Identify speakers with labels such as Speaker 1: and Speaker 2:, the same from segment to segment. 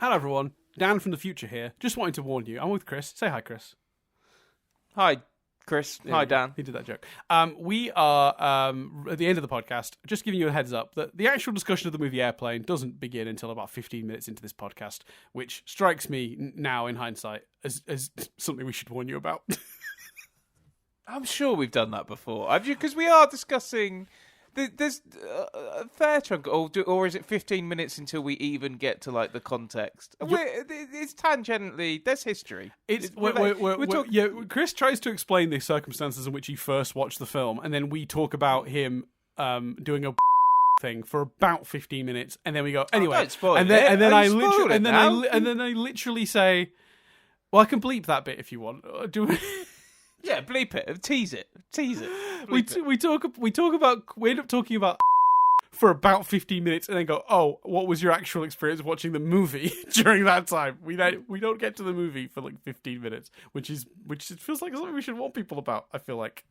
Speaker 1: Hello, everyone. Dan from the future here. Just wanting to warn you. I'm with Chris. Say hi, Chris.
Speaker 2: Hi, Chris.
Speaker 1: Yeah,
Speaker 2: Hi, Dan.
Speaker 1: He did that joke. We are, at the end of the podcast, just giving you a heads up that the actual discussion of the movie Airplane doesn't begin until about 15 minutes into this podcast, which strikes me now in hindsight as something we should warn you about.
Speaker 2: I'm sure we've done that before. Because we are discussing... There's a fair chunk, or is it 15 minutes until we even get to like the context? It's tangentially. There's history.
Speaker 1: Chris tries to explain the circumstances in which he first watched the film, and then we talk about him doing a thing for about 15 minutes, and then we go anyway.
Speaker 2: Don't spoil
Speaker 1: and then
Speaker 2: it.
Speaker 1: I literally say, "Well, I can bleep that bit if you want."
Speaker 2: Yeah, bleep it. Tease it.
Speaker 1: We end up talking about for about 15 minutes and then go, oh, what was your actual experience watching the movie during that time? We don't get to the movie for like 15 minutes, which it feels like something we should warn people about, I feel like.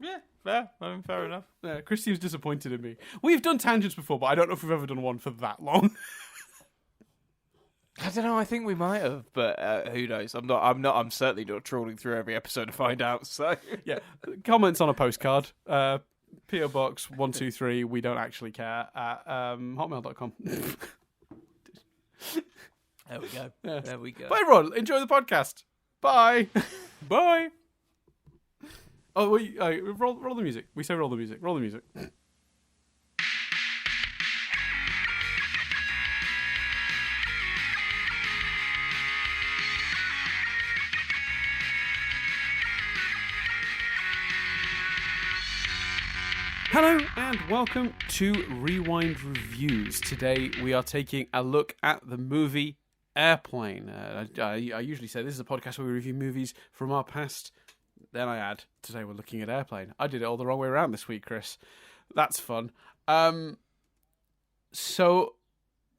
Speaker 2: Yeah, fair. Fair enough.
Speaker 1: Yeah, Chris seems disappointed in me. We've done tangents before, but I don't know if we've ever done one for that long.
Speaker 2: I don't know. I think we might have, but who knows? I'm certainly not trawling through every episode to find out. So
Speaker 1: yeah, comments on a postcard. PO Box 123. We don't actually care at hotmail.com.
Speaker 2: There we go.
Speaker 1: Yeah.
Speaker 2: There we go.
Speaker 1: But everyone, enjoy the podcast. Bye.
Speaker 2: Bye.
Speaker 1: Oh, wait, roll the music. We say roll the music. Roll the music. Hello and welcome to Rewind Reviews. Today we are taking a look at the movie Airplane. I usually say this is a podcast where we review movies from our past. Then I add, today we're looking at Airplane. I did it all the wrong way around this week, Chris. That's fun. So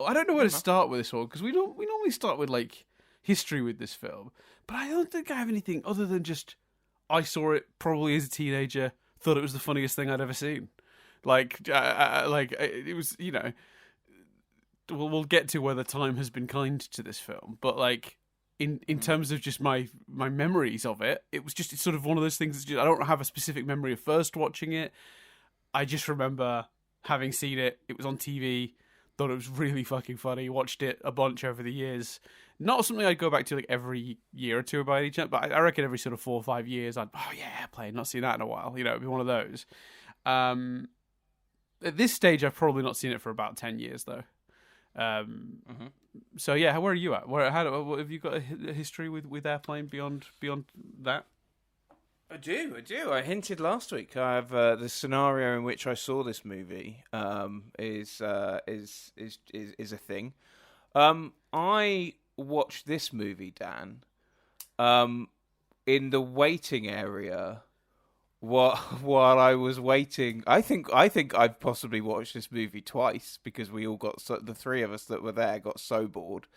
Speaker 1: I don't know where to start with this one because we normally start with like history with this film, but I don't think I have anything other than just I saw it probably as a teenager. Thought it was the funniest thing I'd ever seen. It was, you know. We'll get to whether time has been kind to this film, but like in terms of just my memories of it, it's sort of one of those things. That's just, I don't have a specific memory of first watching it. I just remember having seen it. It was on TV. Thought it was really fucking funny. Watched it a bunch over the years. Not something I'd go back to like every year or two by any chance, but I reckon every sort of 4 or 5 years I'd, Airplane, not seen that in a while. You know, it'd be one of those. At this stage, I've probably not seen it for about 10 years though. So yeah, where are you at? What have you got a history with Airplane beyond that?
Speaker 2: I do. I hinted last week. I have the scenario in which I saw this movie is a thing. I watched this movie, Dan, in the waiting area while I was waiting. I think I've possibly watched this movie twice because we all got the three of us that were there got so bored.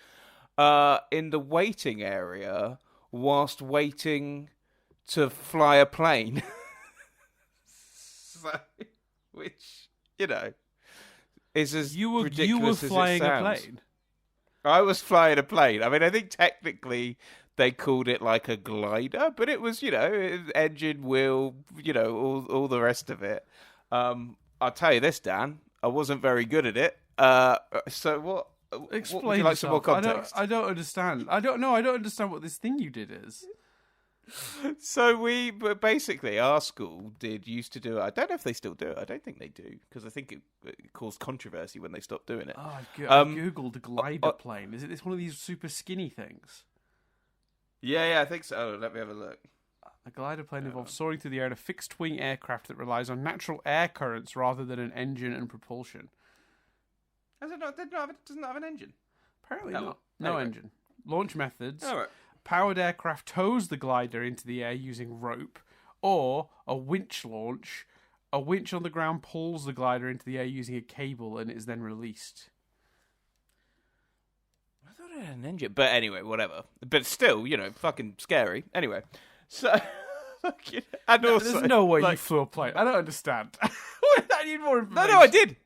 Speaker 2: In the waiting area whilst waiting to fly a plane. So, which, you know, is as ridiculous as it sounds. You were flying a plane? I was flying a plane. I mean, I think technically they called it like a glider, but it was, you know, engine, wheel, you know, all the rest of it. I'll tell you this, Dan, I wasn't very good at it. So what?
Speaker 1: Explain
Speaker 2: would you like some more context?
Speaker 1: I don't understand. I don't understand what this thing you did is.
Speaker 2: So basically, our school used to do it. I don't know if they still do it. I don't think they do because I think it caused controversy when they stopped doing it.
Speaker 1: Oh, I googled glider plane. Is it one of these super skinny things?
Speaker 2: Yeah, I think so. Oh, let me have a look.
Speaker 1: A glider plane involves soaring through the air in a fixed-wing aircraft that relies on natural air currents rather than an engine and propulsion.
Speaker 2: Does it doesn't have an engine?
Speaker 1: Apparently not. No
Speaker 2: anyway.
Speaker 1: Engine. Launch methods.
Speaker 2: All right.
Speaker 1: Powered aircraft tows the glider into the air using rope, or a winch launch. A winch on the ground pulls the glider into the air using a cable and it is then released.
Speaker 2: I thought it had an engine. But anyway, whatever. But still, you know, fucking scary. Anyway, so... and also,
Speaker 1: there's no way you flew a plane. I don't understand. I need more information.
Speaker 2: No, I did.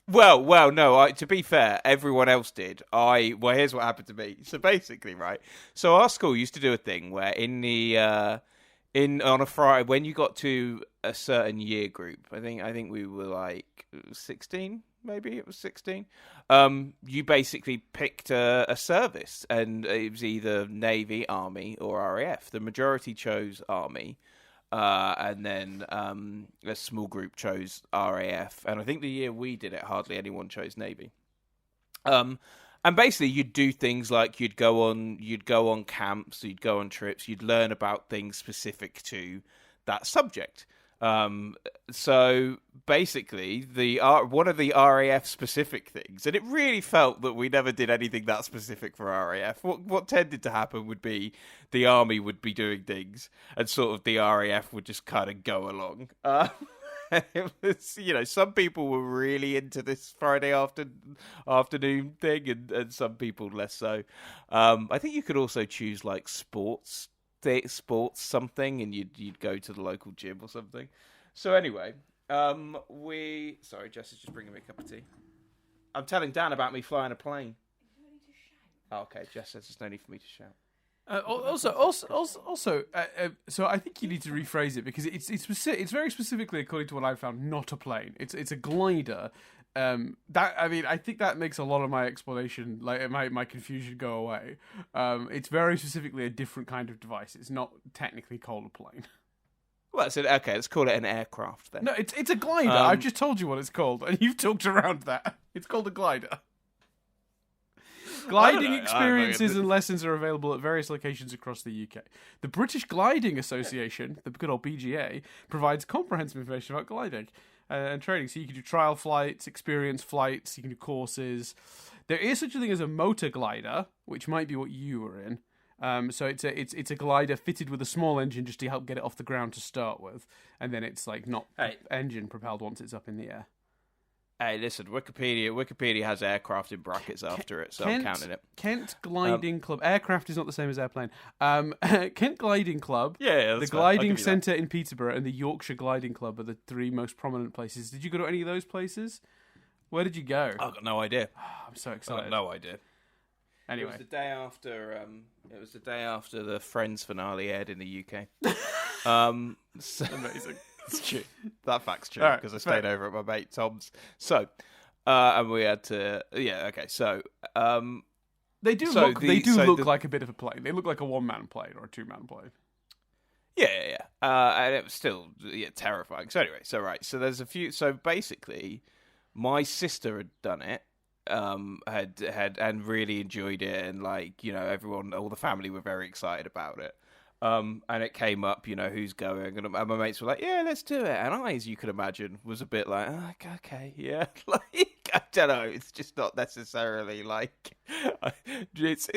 Speaker 2: Well, no. To be fair, everyone else did. Here's what happened to me. So basically, right. So our school used to do a thing where on a Friday when you got to a certain year group, I think we were like 16, maybe it was 16. You basically picked a service, and it was either Navy, Army, or RAF. The majority chose Army. And then a small group chose RAF, and I think the year we did it, hardly anyone chose Navy. And basically, you'd do things like you'd go on camps, you'd go on trips, you'd learn about things specific to that subject. So basically, one of the RAF specific things, and it really felt that we never did anything that specific for RAF. What tended to happen would be the Army would be doing things, and sort of the RAF would just kind of go along. It was, some people were really into this Friday afternoon thing, and some people less so. I think you could also choose like sports something, and you'd go to the local gym or something. So anyway, sorry, Jess is just bringing me a cup of tea. I'm telling Dan about me flying a plane. Oh, okay, Jess says there's no need for me to shout.
Speaker 1: So I think you need to rephrase it, because it's very specifically, according to what I found, not a plane. It's a glider. I think that makes a lot of my explanation, like my confusion, go away. It's very specifically a different kind of device. It's not technically called a plane.
Speaker 2: Well, okay, let's call it an aircraft then.
Speaker 1: No, it's a glider. I've just told you what it's called, and you've talked around that. It's called a glider. Gliding experiences and lessons are available at various locations across the UK. The British Gliding Association, the good old BGA, provides comprehensive information about gliding and training. So you can do trial flights, experience flights, you can do courses. There is such a thing as a motor glider, which might be what you were in. So it's a glider fitted with a small engine just to help get it off the ground to start with, and then it's like not engine propelled once it's up in the air.
Speaker 2: Hey, listen, Wikipedia has aircraft in brackets after it, so I'm counting it.
Speaker 1: Kent Gliding Club. Aircraft is not the same as airplane. Kent Gliding Club,
Speaker 2: the
Speaker 1: Gliding Centre in Peterborough, and the Yorkshire Gliding Club are the three most prominent places. Did you go to any of those places? Where did you go?
Speaker 2: I've got no idea.
Speaker 1: I'm so excited.
Speaker 2: I've got no idea.
Speaker 1: Anyway.
Speaker 2: It was the day after the Friends finale aired in the UK.
Speaker 1: Amazing.
Speaker 2: It's true. That fact's true, because I stayed over at my mate Tom's. So, and we had to. Yeah. Okay. So,
Speaker 1: they do look like a bit of a plane. They look like a one-man plane or a two-man plane.
Speaker 2: Yeah. And it was still terrifying. So anyway, so there's a few. So basically, my sister had done it. Had and really enjoyed it, and everyone, all the family were very excited about it. And it came up, who's going, and my mates were like, yeah, let's do it. And I, as you can imagine, was a bit like, okay, yeah. I don't know, it's just not necessarily it's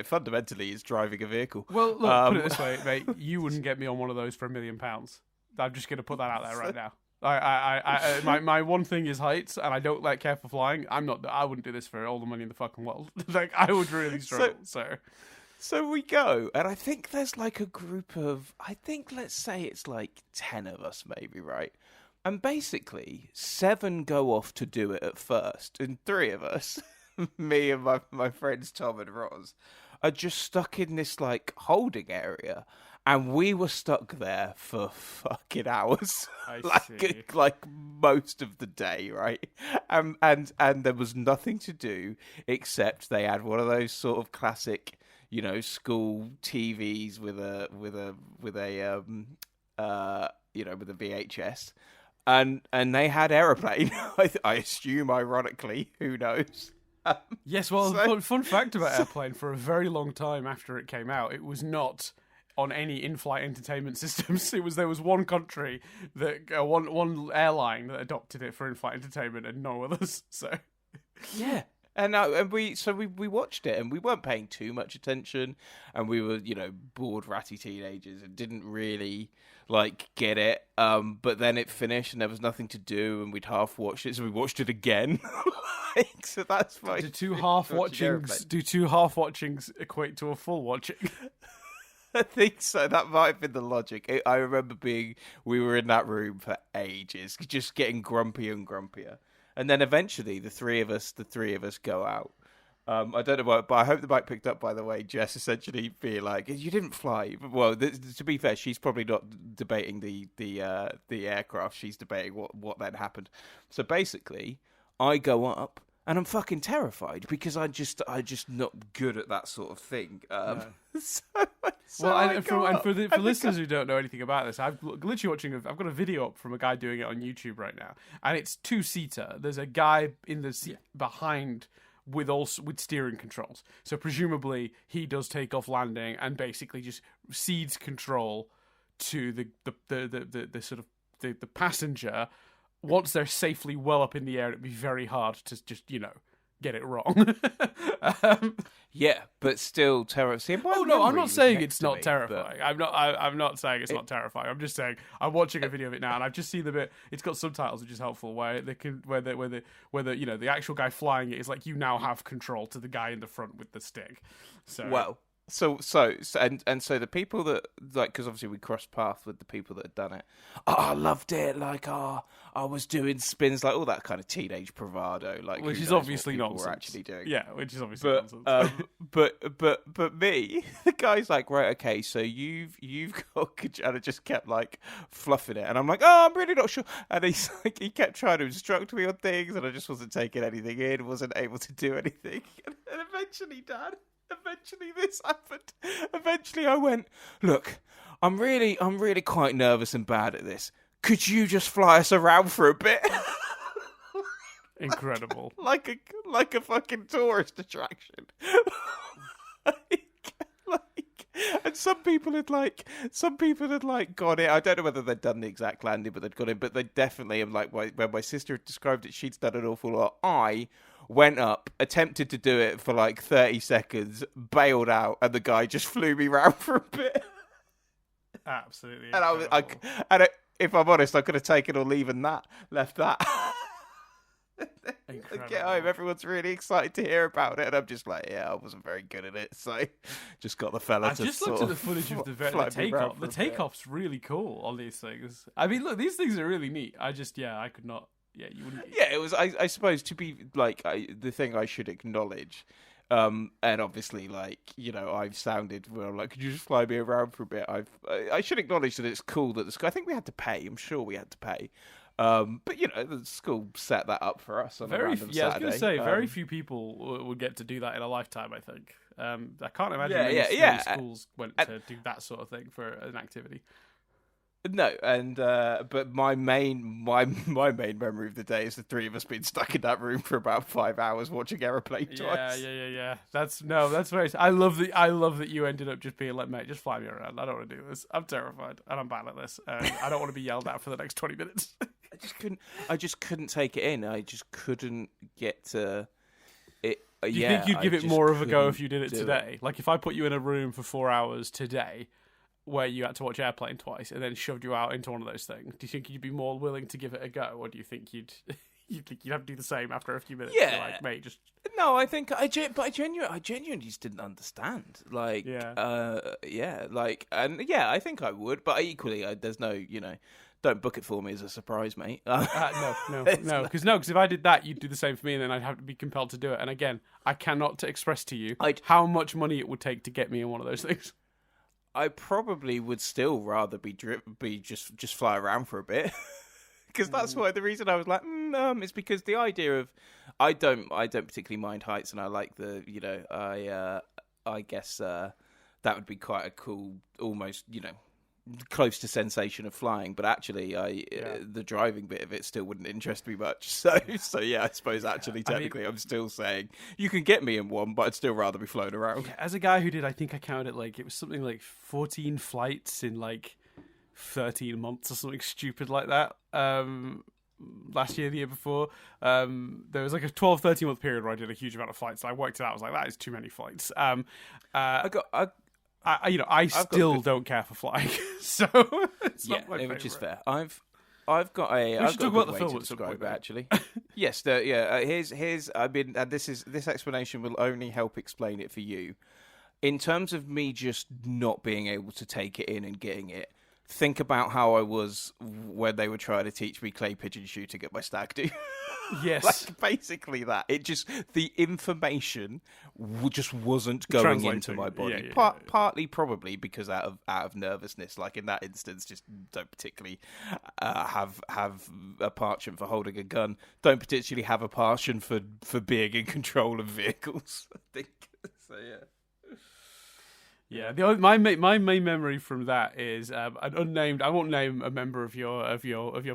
Speaker 2: fundamentally it's driving a vehicle.
Speaker 1: Well, look, put it this way, mate, you wouldn't get me on one of those for £1 million. I'm just going to put that out there right now. My one thing is heights, and I don't care for flying. I wouldn't do this for all the money in the fucking world. I would really struggle.
Speaker 2: So we go, and I think there's a group of, let's say it's 10 of us maybe, right? And basically, 7 go off to do it at first, and 3 of us, me and my friends Tom and Roz, are just stuck in this holding area. And we were stuck there for fucking hours, most of the day, right? And there was nothing to do except they had one of those sort of classic, school TVs with a VHS, and they had Aeroplane. I assume, ironically, who knows?
Speaker 1: Yes, well, fun fact about Airplane: for a very long time after it came out, it was not on any in-flight entertainment systems. There was one country that one airline that adopted it for in-flight entertainment, and no others. So
Speaker 2: yeah, and we watched it, and we weren't paying too much attention, and we were bored ratty teenagers and didn't really get it. But then it finished, and there was nothing to do, and we'd half watched it, so we watched it again. So that's fine.
Speaker 1: Do two half watchings equate to a full watching?
Speaker 2: I think so. That might have been the logic. I remember we were in that room for ages, just getting grumpier and grumpier. And then eventually the three of us go out. I don't know why, but I hope the mic picked up, by the way, Jess essentially being like, you didn't fly. Well, to be fair, she's probably not debating the aircraft. She's debating what then happened. So basically, I go up and I'm fucking terrified because I just not good at that sort of thing.
Speaker 1: For listeners who don't know anything about this, I've literally watching. I've got a video up from a guy doing it on YouTube right now, and it's 2-seater. There's a guy in the seat behind with steering controls. So presumably he does takeoff, landing, and basically just cedes control to the sort of the passenger. Once they're safely well up in the air, it'd be very hard to just get it wrong.
Speaker 2: Yeah, but still terrifying.
Speaker 1: Oh no, I'm not saying it's not terrifying. But... I'm not saying it's not terrifying. I'm just saying I'm watching a video of it now, and I've just seen the bit. It's got subtitles, which is helpful. Where the actual guy flying it is like you now have control to the guy in the front with the stick. So
Speaker 2: well. So the people that because obviously we crossed paths with the people that had done it. Oh, I loved it. I was doing spins, all that kind of teenage bravado,
Speaker 1: which is obviously nonsense.
Speaker 2: We're actually doing,
Speaker 1: yeah, which is obviously nonsense.
Speaker 2: But me, the guy's like, right, okay, so you've got, and I just kept fluffing it, and I'm like, oh, I'm really not sure, and he's like, he kept trying to instruct me on things, and I just wasn't taking anything in, wasn't able to do anything, and eventually, Dad. Eventually this happened. Eventually I went, look, I'm really quite nervous and bad at this. Could you just fly us around for a bit?
Speaker 1: Incredible.
Speaker 2: like a fucking tourist attraction. And some people had got it. I don't know whether they'd done the exact landing, but they'd got it. But they definitely, when my sister described it, she'd done an awful lot. I went up, attempted to do it for 30 seconds, bailed out, and the guy just flew me round for a bit.
Speaker 1: Absolutely.
Speaker 2: And if I'm honest, I could have taken or left that. I get home, everyone's really excited to hear about it, and I'm just like, yeah, I wasn't very good at it, so just got the fella
Speaker 1: I just looked at the footage of the takeoff. The takeoff's really cool on these things. I mean, look, these things are really neat. I could not. Yeah, you wouldn't.
Speaker 2: Yeah, it was. I suppose to be the thing I should acknowledge, and obviously, I've sounded could you just fly me around for a bit? I should acknowledge that it's cool that the school. I think we had to pay. I'm sure we had to pay. But the school set that up for us on a random Saturday.
Speaker 1: I was going to say, very few people would get to do that in a lifetime. I think. I can't imagine many schools went to do that sort of thing for an activity.
Speaker 2: No, and but my main memory of the day is the three of us being stuck in that room for about 5 hours watching Aeroplane twice.
Speaker 1: Yeah. That's very. I love that you ended up just being like, mate, just fly me around. I don't want to do this. I'm terrified and I'm bad at this. I don't want to be yelled at for the next 20 minutes.
Speaker 2: I just couldn't take it in. I just couldn't get to it.
Speaker 1: Do you think you'd give it more of a go if you did it today? Like if I put you in a room for 4 hours today, where you had to watch Airplane twice and then shoved you out into one of those things, do you think you'd be more willing to give it a go, or do you think you'd have to do the same after a few minutes?
Speaker 2: Yeah,
Speaker 1: like, mate, just
Speaker 2: no. I think I genuinely just didn't understand. I think I would, but equally, there's no, don't book it for me as a surprise, mate.
Speaker 1: No, because if I did that, you'd do the same for me, and then I'd have to be compelled to do it. And again, I cannot express to you how much money it would take to get me in one of those things.
Speaker 2: I probably would still rather be just fly around for a bit, because that's why the reason I was like, is because the idea of I don't particularly mind heights, and I like the I guess that would be quite a cool, almost close to sensation of flying, but actually the driving bit of it still wouldn't interest me much. So yeah, I suppose technically I'm still saying you can get me in one, but I'd still rather be flown around.
Speaker 1: Yeah, as a guy who did, I think I counted it was something like 14 flights in 13 months or something stupid like that. Last year, the year before, there was a 12-13 month period where I did a huge amount of flights. I worked it out. I was like, that is too many flights. I still don't care for flying, so it's not my favorite.
Speaker 2: Which is fair. I've got a.
Speaker 1: We should talk about the film
Speaker 2: to describe it, actually. Yes, here's. I mean, this explanation will only help explain it for you. In terms of me just not being able to take it in and getting it, think about how I was when they were trying to teach me clay pigeon shooting at my stag do.
Speaker 1: Yes.
Speaker 2: Like, basically that. It just, the information just wasn't going into my body. Partly probably because out of nervousness. Like in that instance, just don't particularly have a penchant for holding a gun. Don't particularly have a penchant for being in control of vehicles, I think. So, yeah.
Speaker 1: Yeah, my main memory from that is an unnamed. I won't name a member of your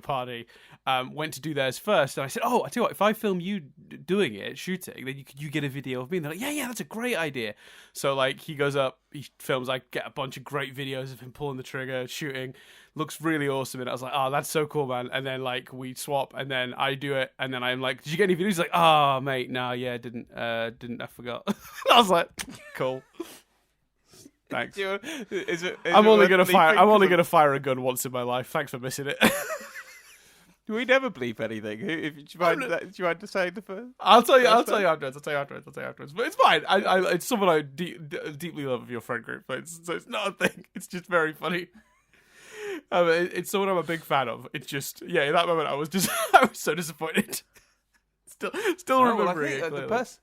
Speaker 1: party. Went to do theirs first, and I said, "Oh, I tell you what, if I film you doing it, shooting, then you get a video of me." And they're like, "Yeah, that's a great idea." So like he goes up, he films. I get a bunch of great videos of him pulling the trigger, shooting. Looks really awesome, and I was like, "Oh, that's so cool, man!" And then like we swap, and then I do it, and then I'm like, "Did you get any videos?" He's like, "Oh, mate, no, yeah, didn't. I forgot." I was like, "Cool." Thanks. I'm only gonna fire a gun once in my life. Thanks for missing it.
Speaker 2: We never bleep anything. Do you mind to say the first?
Speaker 1: I'll tell you afterwards. But it's fine. It's someone I deeply love of your friend group. So it's not a thing. It's just very funny. It's someone I'm a big fan of. It's just in that moment I was so disappointed. Still remembering it.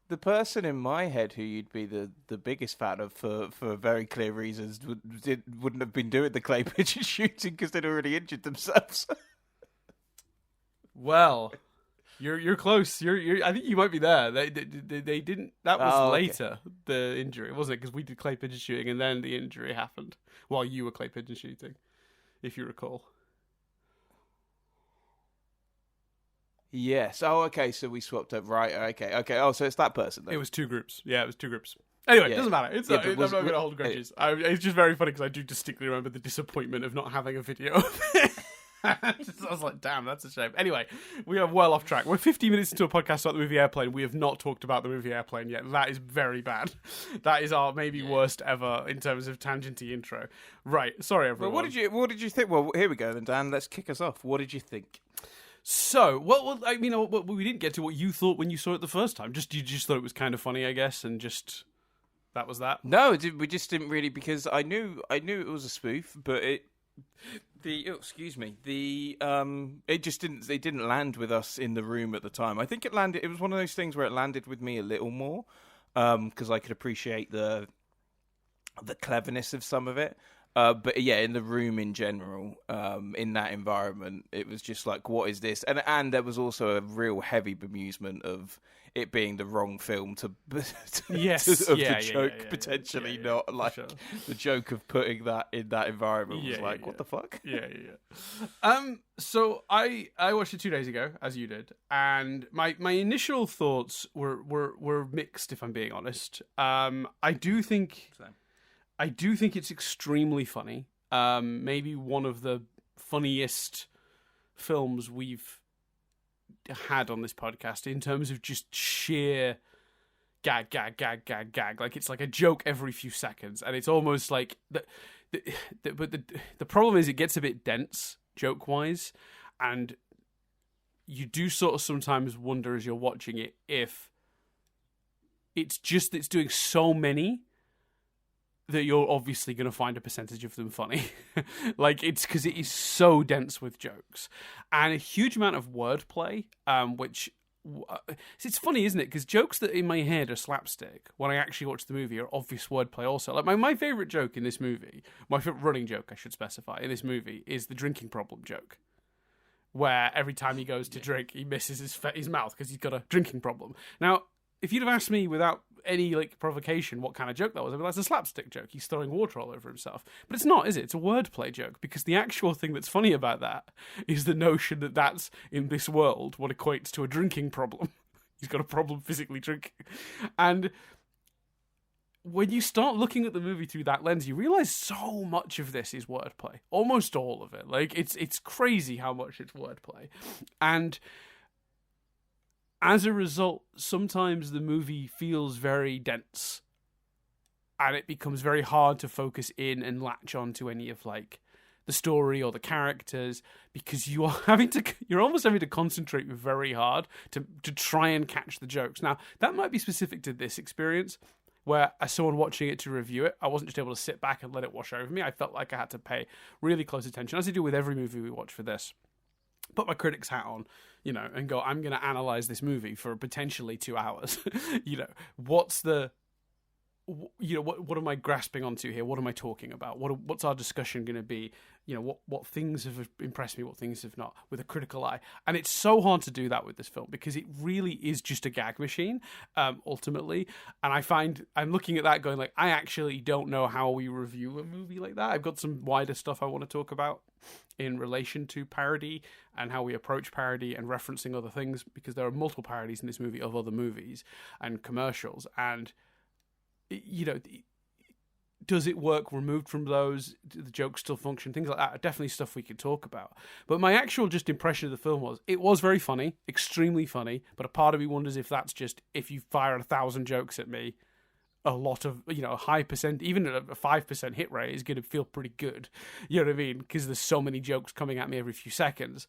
Speaker 2: The person in my head who you'd be the biggest fan of for very clear reasons wouldn't have been doing the clay pigeon shooting because they'd already injured themselves.
Speaker 1: Well, you're close. I think you might be there. They didn't. That was later. Okay. The injury, wasn't it? Because we did clay pigeon shooting and then the injury happened while you were clay pigeon shooting, if you recall.
Speaker 2: Yes. Oh, okay. So we swapped up. Right. Okay. Oh, so it's that person then.
Speaker 1: It was two groups. Yeah, it was two groups. Anyway, it doesn't matter. I'm not going to hold grudges. It's just very funny because I do distinctly remember the disappointment of not having a video of it. I was like, damn, that's a shame. Anyway, we are well off track. We're 50 minutes into a podcast about the movie Airplane. We have not talked about the movie Airplane yet. That is very bad. That is our maybe worst ever in terms of tangenty intro. Right. Sorry, everyone.
Speaker 2: Well, what did you think? Well, here we go then, Dan. Let's kick us off. What did you think?
Speaker 1: So, I mean, we didn't get to what you thought when you saw it the first time. You just thought it was kind of funny, I guess, and just that was that.
Speaker 2: No, we just didn't really, because I knew it was a spoof, but it just didn't land with us in the room at the time. I think it landed. It was one of those things where it landed with me a little more because I could appreciate the cleverness of some of it. But yeah, in the room in general, in that environment, it was just like, what is this? And there was also a real heavy bemusement of it being the wrong film the joke potentially not like sure. The joke of putting that in that environment was like, what the fuck?
Speaker 1: Yeah. So I watched it 2 days ago, as you did, and my initial thoughts were mixed, if I'm being honest. I do think it's extremely funny. Maybe one of the funniest films we've had on this podcast in terms of just sheer gag. Like it's like a joke every few seconds, and it's almost like but the problem is it gets a bit dense joke wise, and you do sort of sometimes wonder as you're watching it if it's doing so many that you're obviously going to find a percentage of them funny. Like, it's because it is so dense with jokes. And a huge amount of wordplay, which... it's funny, isn't it? Because jokes that in my head are slapstick, when I actually watch the movie, are obvious wordplay also. Like, my favourite joke in this movie, my favourite running joke, I should specify, in this movie, is the drinking problem joke. Where every time he goes to drink, he misses his mouth because he's got a drinking problem. Now, if you'd have asked me without any provocation what kind of joke that was, I'd be like, that's a slapstick joke. He's throwing water all over himself. But it's not, is it? It's a wordplay joke, because the actual thing that's funny about that is the notion that that's, in this world, what equates to a drinking problem. He's got a problem physically drinking. And when you start looking at the movie through that lens, you realise so much of this is wordplay. Almost all of it. Like, it's crazy how much it's wordplay. And as a result, sometimes the movie feels very dense, and it becomes very hard to focus in and latch on to any of the story or the characters, because you're almost having to concentrate very hard to try and catch the jokes. Now, that might be specific to this experience, where as someone watching it to review it, I wasn't just able to sit back and let it wash over me. I felt like I had to pay really close attention, as I do with every movie we watch for this. put my critic's hat on, and go, I'm going to analyze this movie for potentially 2 hours. What am I grasping onto here? What am I talking about? What's our discussion going to be? What things have impressed me, what things have not, with a critical eye. And it's so hard to do that with this film because it really is just a gag machine, ultimately. And I find I'm looking at that going like, I actually don't know how we review a movie like that. I've got some wider stuff I want to talk about in relation to parody and how we approach parody and referencing other things, because there are multiple parodies in this movie of other movies and commercials. And does it work removed from those? Do the jokes still function? Things like that are definitely stuff we could talk about. But my actual just impression of the film was, it was very funny, extremely funny, but a part of me wonders if that's just, if you fire 1,000 jokes at me, a lot of, a high percent, even a 5% hit rate is going to feel pretty good. You know what I mean? Because there's so many jokes coming at me every few seconds.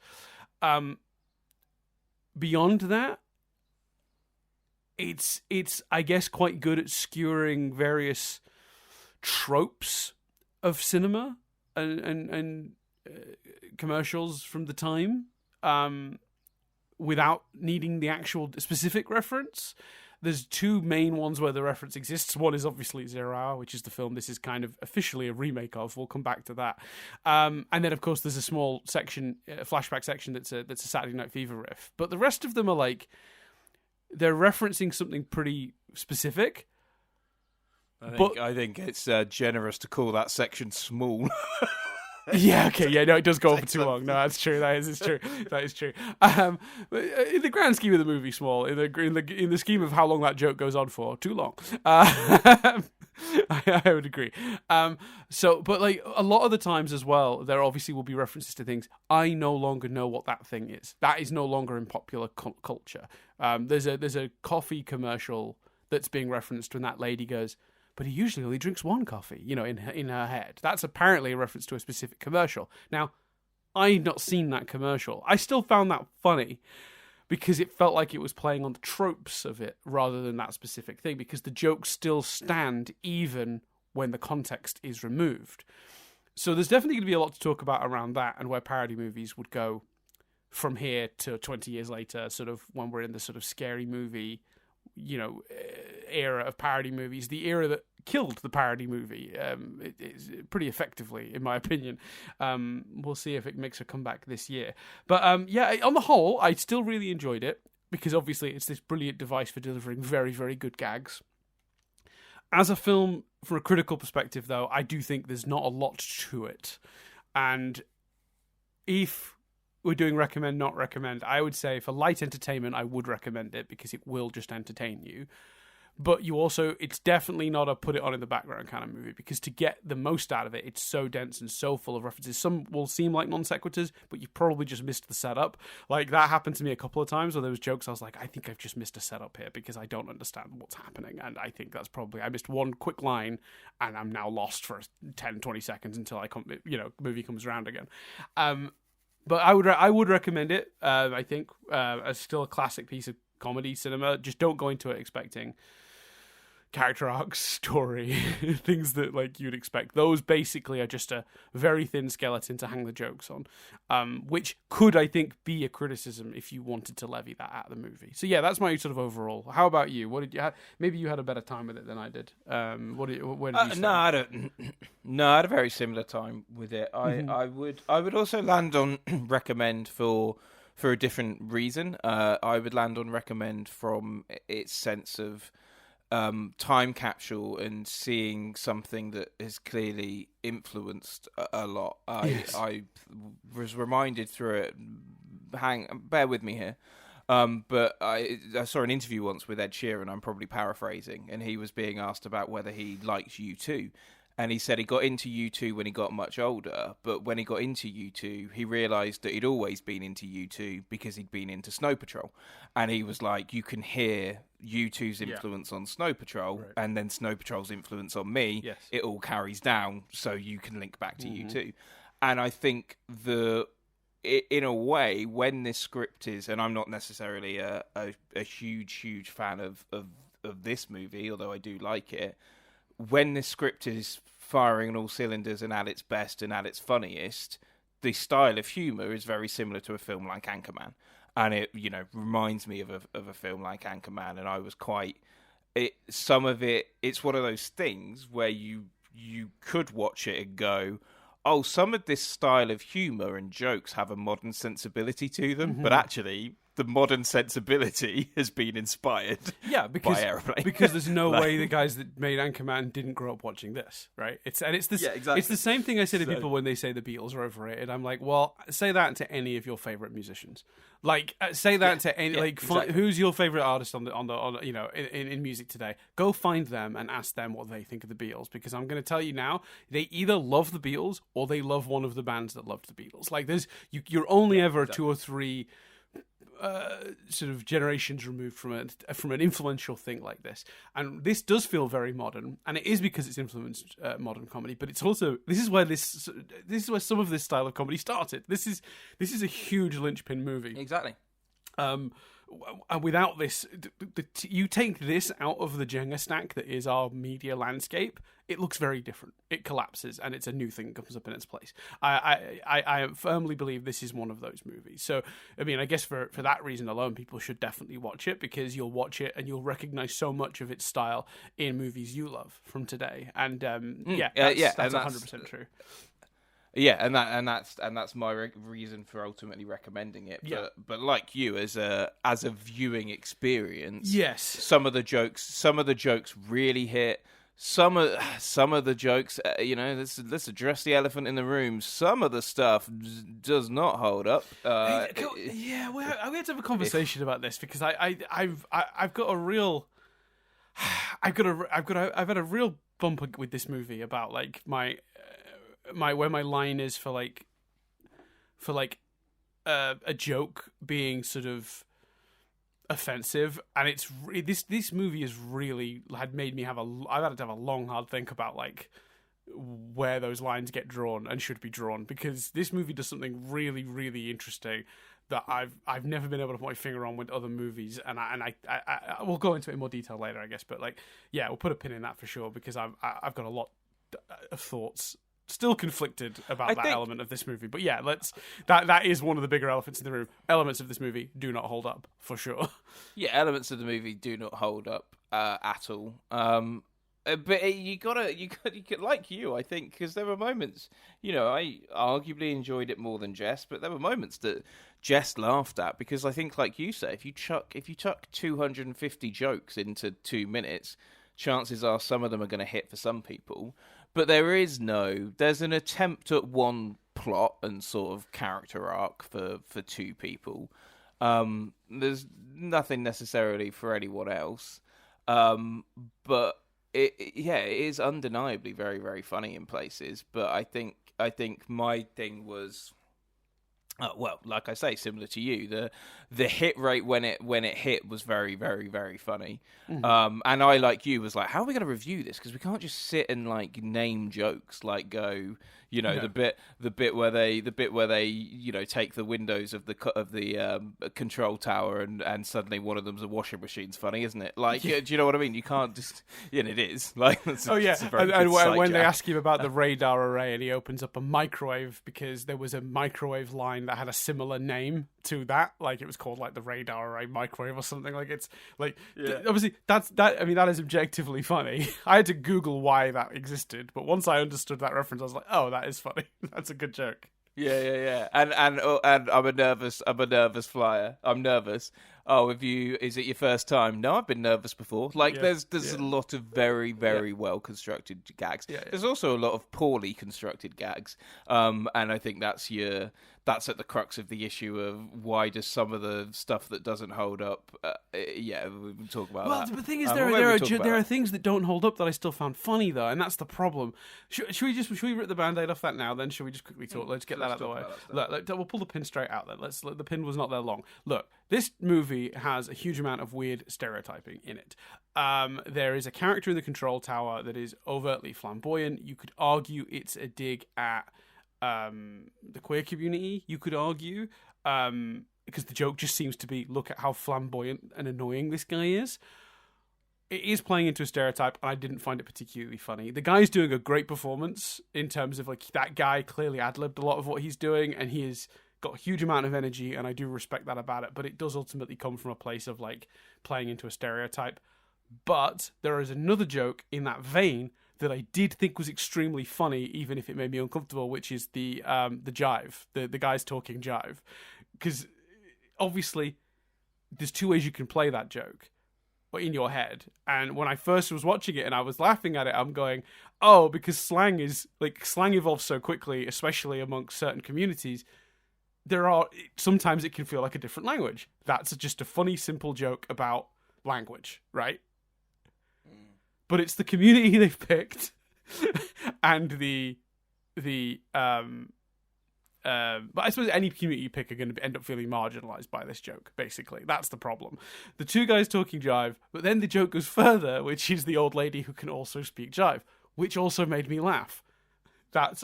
Speaker 1: Beyond that, it's I guess quite good at skewering various tropes of cinema and commercials from the time, without needing the actual specific reference. There's 2 main ones where the reference exists. One is obviously 0 Hour, which is the film this is kind of officially a remake of. We'll come back to that. And then, of course, there's a small section, a flashback section that's a Saturday Night Fever riff. But the rest of them are like, they're referencing something pretty specific.
Speaker 2: I think it's generous to call that section small.
Speaker 1: Yeah, okay, yeah, no, it does go on for too long. No, that's true. That is true. That is true. But in the grand scheme of the movie, small. In the scheme of how long that joke goes on for, too long. I would agree. But like a lot of the times as well, there obviously will be references to things. I no longer know what that thing is. That is no longer in popular culture. There's a coffee commercial that's being referenced when that lady goes, but he usually only drinks 1 coffee, in her head. That's apparently a reference to a specific commercial. Now, I'd not seen that commercial. I still found that funny because it felt like it was playing on the tropes of it rather than that specific thing, because the jokes still stand even when the context is removed. So there's definitely going to be a lot to talk about around that and where parody movies would go from here to 20 years later, sort of when we're in the sort of scary movie, era of parody movies, the era that killed the parody movie, pretty effectively, in my opinion. We'll see if it makes a comeback this year. But on the whole, I still really enjoyed it, because obviously it's this brilliant device for delivering very, very good gags. As a film, from a critical perspective, though, I do think there's not a lot to it. And if we're doing recommend, not recommend, I would say for light entertainment, I would recommend it because it will just entertain you. But it's definitely not a put it on in the background kind of movie, because to get the most out of it, it's so dense and so full of references. Some will seem like non sequiturs, but you probably just missed the setup. Like, that happened to me a couple of times where there was jokes I was like, I think I've just missed a setup here because I don't understand what's happening. And I think that's probably, I missed one quick line and I'm now lost for 10, 20 seconds until movie comes around again. But I would recommend it. I think as still a classic piece of comedy cinema. Just don't go into it expecting character arcs, story, things that like you'd expect. Those basically are just a very thin skeleton to hang the jokes on, which could, I think, be a criticism if you wanted to levy that at the movie. So yeah, that's my sort of overall. How about you? What did you have? Maybe you had a better time with it than I did. Where did you
Speaker 2: No, I don't. No, I had a very similar time with it. I would also land on recommend for a different reason. I would land on recommend from its sense of time capsule and seeing something that has clearly influenced a lot. I was reminded through it. Bear with me here. But I saw an interview once with Ed Sheeran. I'm probably paraphrasing, and he was being asked about whether he liked U2. And he said he got into U2 when he got much older, but when he got into U2, he realised that he'd always been into U2 because he'd been into Snow Patrol. And he was like, you can hear U2's influence on Snow Patrol, right, and then Snow Patrol's influence on me. Yes. It all carries down, so you can link back to U2. And I think in a way, when this script is, and I'm not necessarily a huge fan of this movie, although I do like it, when this script is firing on all cylinders and at its best and at its funniest, the style of humor is very similar to a film like Anchorman, and it reminds me of a film like Anchorman, and I was quite. Some of it, it's one of those things where you could watch it and go, oh, some of this style of humor and jokes have a modern sensibility to them, but actually the modern sensibility has been inspired by Airplane.
Speaker 1: Because there's no way the guys that made Anchorman didn't grow up watching this, right? It's the same thing I say to people when they say the Beatles are overrated. I'm like, well, say that to any of your favorite musicians. Like, say that to any who's your favorite artist on in music today? Go find them and ask them what they think of the Beatles, because I'm going to tell you now, they either love the Beatles or they love one of the bands that loved the Beatles. Like, you're only ever 2 or 3 sort of generations removed from an influential thing like this, and this does feel very modern, and it is because it's influenced modern comedy. But it's also this is where some of this style of comedy started. This is a huge linchpin movie.
Speaker 2: Exactly.
Speaker 1: And without this, you take this out of the Jenga stack that is our media landscape, it looks very different. It collapses, and it's a new thing that comes up in its place. I firmly believe this is one of those movies. So, I mean, I guess for that reason alone, people should definitely watch it, because you'll watch it and you'll recognize so much of its style in movies you love from today. And that's 100% true.
Speaker 2: Yeah, and that's my reason for ultimately recommending it. But like you, as a viewing experience,
Speaker 1: yes,
Speaker 2: some of the jokes really hit. Some of the jokes, let's address the elephant in the room. Some of the stuff does not hold up.
Speaker 1: We had to have a conversation about this, because I've got a real, I've had a real bump with this movie about like where my line is for a joke being sort of offensive, and it's this movie is really had made me I've had to have a long hard think about like where those lines get drawn and should be drawn, because this movie does something really, really interesting that I've never been able to put my finger on with other movies, and I we'll go into it in more detail later, I guess, but like, yeah, we'll put a pin in that for sure, because I've got a lot of thoughts. Still conflicted about that element of this movie, but yeah, that is one of the bigger elephants in the room. Elements of this movie do not hold up for sure.
Speaker 2: Yeah, elements of the movie do not hold up at all. But you like you, I think, because there were moments. I arguably enjoyed it more than Jess, but there were moments that Jess laughed at, because I think, like you say, if you chuck 250 jokes into 2 minutes, chances are some of them are going to hit for some people. But there's an attempt at one plot and sort of character arc for 2 people. There's nothing necessarily for anyone else. But it is undeniably very, very funny in places. But I think my thing was, like I say, similar to you, the hit rate when it hit was very, very, very funny. Mm-hmm. And I, like you, was like, how are we going to review this? Because we can't just sit and like name jokes, like go, the bit where they take the windows of the control tower and suddenly one of them's a washing machine's funny, isn't it? Like, do you know what I mean? You can't just, it is like.
Speaker 1: And when they ask him about the radar array, and he opens up a microwave, because there was a microwave line that had a similar name to that, like it was called like the radar array microwave or something. Like, it's like, obviously that is objectively funny. I had to Google why that existed, but once I understood that reference, I was like, oh, that is funny. That's a good joke.
Speaker 2: Yeah. And I'm a nervous flyer. I'm nervous. Oh, is it your first time? No, I've been nervous before. Like, there's a lot of very, very well constructed gags. There's also a lot of poorly constructed gags. And I think that's at the crux of the issue of why does some of the stuff that doesn't hold up. We'll talk about that.
Speaker 1: Well, the thing is, there are things that don't hold up that I still found funny though, and that's the problem. Should we rip the Band-Aid off that now? Then should we just quickly talk? Let's get that out of the way. Look, we'll pull the pin straight out then. The pin was not there long. Look, this movie has a huge amount of weird stereotyping in it. There is a character in the control tower that is overtly flamboyant. You could argue it's a dig at the queer community, you could argue, because the joke just seems to be, look at how flamboyant and annoying this guy is. it is playing into a stereotype, and I didn't find it particularly funny. The guy's doing a great performance in terms of, like, that guy clearly ad-libbed a lot of what he's doing, and he has got a huge amount of energy, and I do respect that about it, but it does ultimately come from a place of, like, playing into a stereotype. But there is another joke in that vein that I did think was extremely funny, even if it made me uncomfortable, which is the jive, the guys talking jive. Because obviously there's two ways you can play that joke in your head. And when I first was watching it and I was laughing at it, I'm going, oh, because slang evolves so quickly, especially amongst certain communities, sometimes it can feel like a different language. That's just a funny, simple joke about language, right? But it's the community they've picked and but I suppose any community you pick are going to end up feeling marginalized by this joke, basically. That's the problem. The two guys talking jive, but then the joke goes further, which is the old lady who can also speak jive, which also made me laugh. That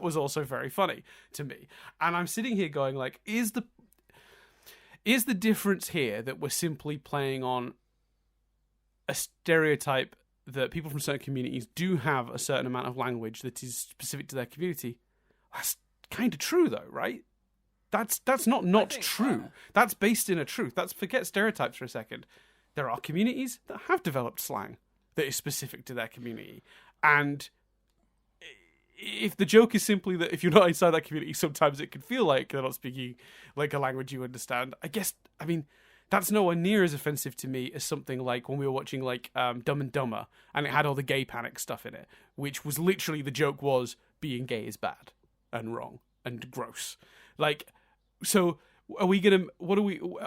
Speaker 1: was also very funny to me. And I'm sitting here going, like, is the difference here that we're simply playing on a stereotype that people from certain communities do have a certain amount of language that is specific to their community? That's kind of true, though, right? That's not true. That's based in a truth. Forget stereotypes for a second. There are communities that have developed slang that is specific to their community. And if the joke is simply that if you're not inside that community, sometimes it can feel like they're not speaking like a language you understand. I mean, that's nowhere near as offensive to me as something like when we were watching, like, Dumb and Dumber, and it had all the gay panic stuff in it, which was literally, the joke was being gay is bad and wrong and gross. Like, so are we gonna?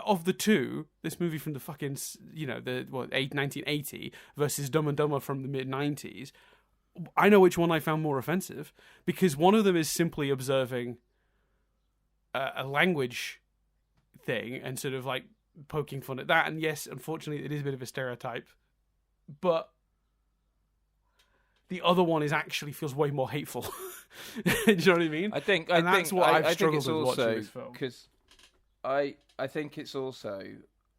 Speaker 1: Of the two? This movie from the fucking 1980 versus Dumb and Dumber from the mid-90s. I know which one I found more offensive, because one of them is simply observing a language thing and sort of, like, poking fun at that. And yes, unfortunately, it is a bit of a stereotype, but the other one actually feels way more hateful. Do you know what I mean?
Speaker 2: That's what I've struggled with watching this film. Because I think it's also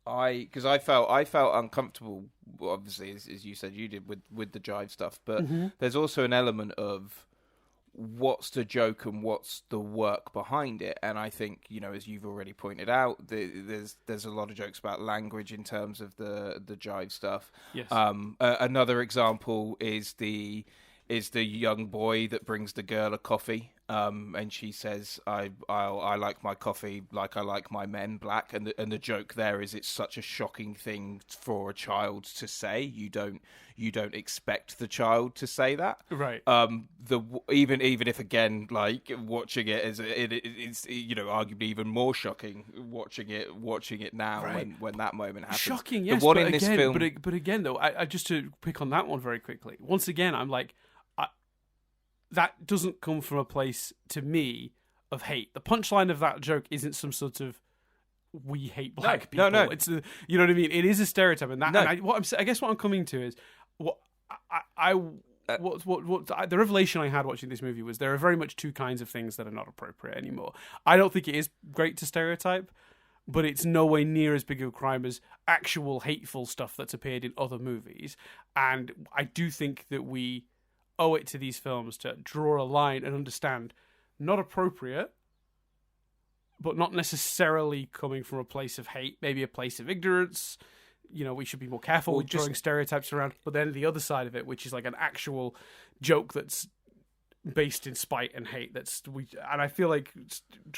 Speaker 2: because I felt uncomfortable. Obviously, as you said, you did with the jive stuff, but there's also an element of what's the joke and what's the work behind it. And I think, as you've already pointed out, there's a lot of jokes about language in terms of the jive stuff.
Speaker 1: Yes.
Speaker 2: Another example is the young boy that brings the girl a coffee, and she says, I like my coffee like I like my men black, and the joke there is it's such a shocking thing for a child to say. You don't expect the child to say that,
Speaker 1: right?
Speaker 2: Even if, again, like, watching it it's arguably even more shocking watching it now, right, when that moment happens.
Speaker 1: Shocking, yes. The one in this film, but again though, I just to pick on that one very quickly. Once again, I'm like, that doesn't come from a place, to me, of hate. The punchline of that joke isn't some sort of we hate black people.
Speaker 2: No.
Speaker 1: It's you know what I mean. It is a stereotype, and that. No. And I guess what I'm coming to is the revelation I had watching this movie was there are very much two kinds of things that are not appropriate anymore. I don't think it is great to stereotype, but it's no way near as big of a crime as actual hateful stuff that's appeared in other movies. And I do think that we owe it to these films to draw a line and understand not appropriate, but not necessarily coming from a place of hate, maybe a place of ignorance. We should be more careful with throwing stereotypes around. But then the other side of it, which is like an actual joke that's based in spite and hate. And I feel like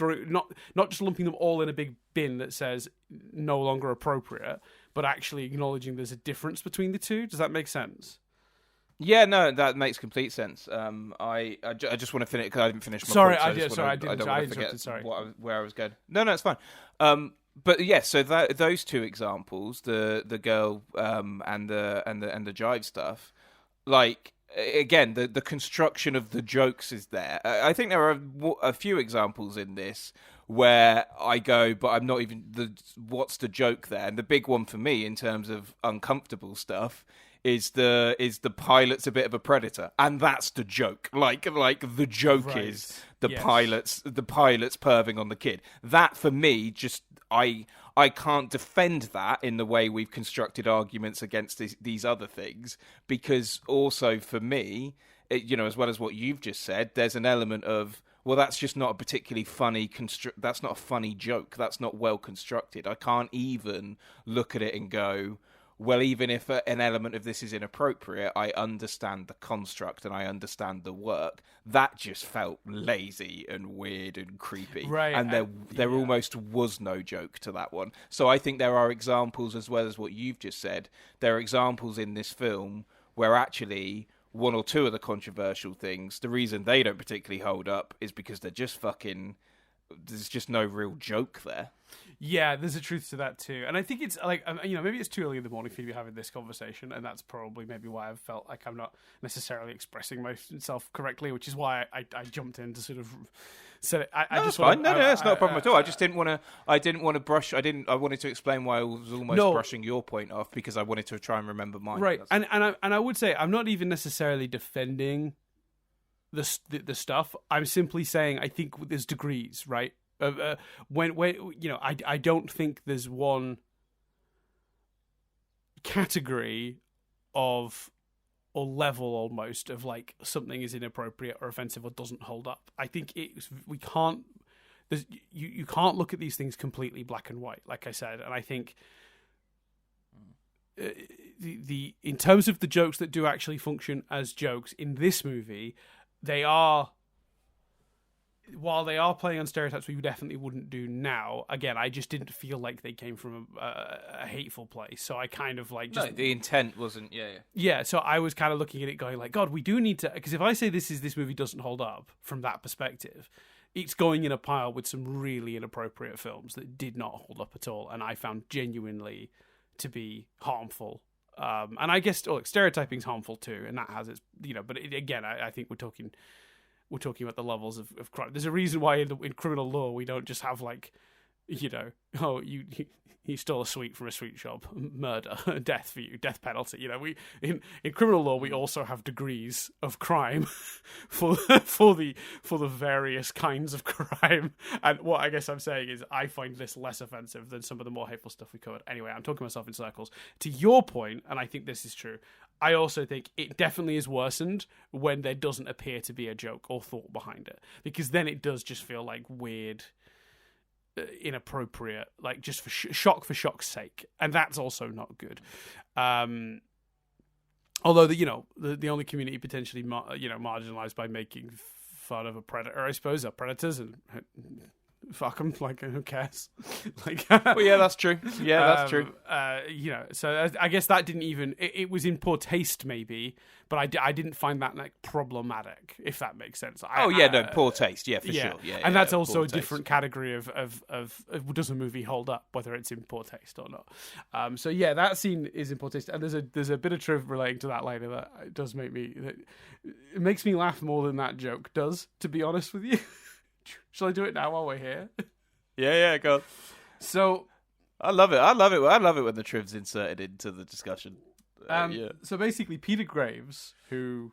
Speaker 1: not just lumping them all in a big bin that says no longer appropriate, but actually acknowledging there's a difference between the two. Does that make sense?
Speaker 2: Yeah, no, that makes complete sense. I just want to finish because I didn't finish my
Speaker 1: point.
Speaker 2: I don't want to forget where I was going. No, it's fine. But yeah, so those two examples, the girl and the jive stuff, like, again, the construction of the jokes is there. I think there are a few examples in this where I go, but I'm not even what's the joke there? And the big one for me in terms of uncomfortable stuff is the pilot's a bit of a predator, and that's the joke. Like the joke is the pilot's perving on the kid. That for me, just I I can't defend that in the way we've constructed arguments against these other things, because also for me, as well as what you've just said, there's an element of, well, that's just not a particularly funny that's not a funny joke. That's not well constructed. I can't even look at it and go, well, even if an element of this is inappropriate, I understand the construct and I understand the work. That just felt lazy and weird and creepy.
Speaker 1: Right.
Speaker 2: And there almost was no joke to that one. So I think there are examples, as well as what you've just said, there are examples in this film where actually one or two of the controversial things, the reason they don't particularly hold up is because they're just there's just no real joke there.
Speaker 1: Yeah, there's a truth to that too. And I think it's like, maybe it's too early in the morning for you to be having this conversation, and that's probably maybe why I've felt like I'm not necessarily expressing myself correctly, which is why I jumped in to sort of say it.
Speaker 2: That's fine. No, it's not a problem at all. I just didn't want to brush. I wanted to explain why I was almost brushing your point off, because I wanted to try and remember mine.
Speaker 1: Right. And I would say I'm not even necessarily defending the stuff. I'm simply saying I think there's degrees, right? When I don't think there's one category of, or level almost, of like something is inappropriate or offensive or doesn't hold up. I think you can't look at these things completely black and white, like I said. And I think the in terms of the jokes that do actually function as jokes in this movie, while they are playing on stereotypes we definitely wouldn't do now, again, I just didn't feel like they came from a hateful place. So I kind of like...
Speaker 2: No, the intent wasn't...
Speaker 1: Yeah, so I was kind of looking at it going like, God, we do need to... Because if I say this movie doesn't hold up from that perspective, it's going in a pile with some really inappropriate films that did not hold up at all, and I found genuinely to be harmful. And I guess stereotyping's harmful too, and that has its... but again, I think we're talking about the levels of crime. There's a reason why in criminal law we don't just have like, you stole a sweet from a sweet shop, murder, death for you, death penalty. We in criminal law we also have degrees of crime for the various kinds of crime. And what I guess I'm saying is I find this less offensive than some of the more hateful stuff we covered. Anyway, I'm talking myself in circles. To your point, and I think this is true, I also think it definitely is worsened when there doesn't appear to be a joke or thought behind it, because then it does just feel like weird, inappropriate, like just for shock's sake, and that's also not good. Although the only community potentially marginalized by making fun of a predator, I suppose, are predators, and fuck them, like, who cares? Like,
Speaker 2: well, yeah, that's true. Yeah, that's true.
Speaker 1: So I guess that didn't even... It was in poor taste, maybe, but I didn't find that like problematic, if that makes sense.
Speaker 2: Poor taste, yeah, for sure. Yeah,
Speaker 1: and that's also a different category of does a movie hold up, whether it's in poor taste or not. So yeah, that scene is in poor taste, and there's a bit of truth relating to that later that does make me... It makes me laugh more than that joke does, to be honest with you. Shall I do it now while we're here?
Speaker 2: Yeah, go on.
Speaker 1: So
Speaker 2: I love it. I love it when the triv's inserted into the discussion.
Speaker 1: So basically, Peter Graves, who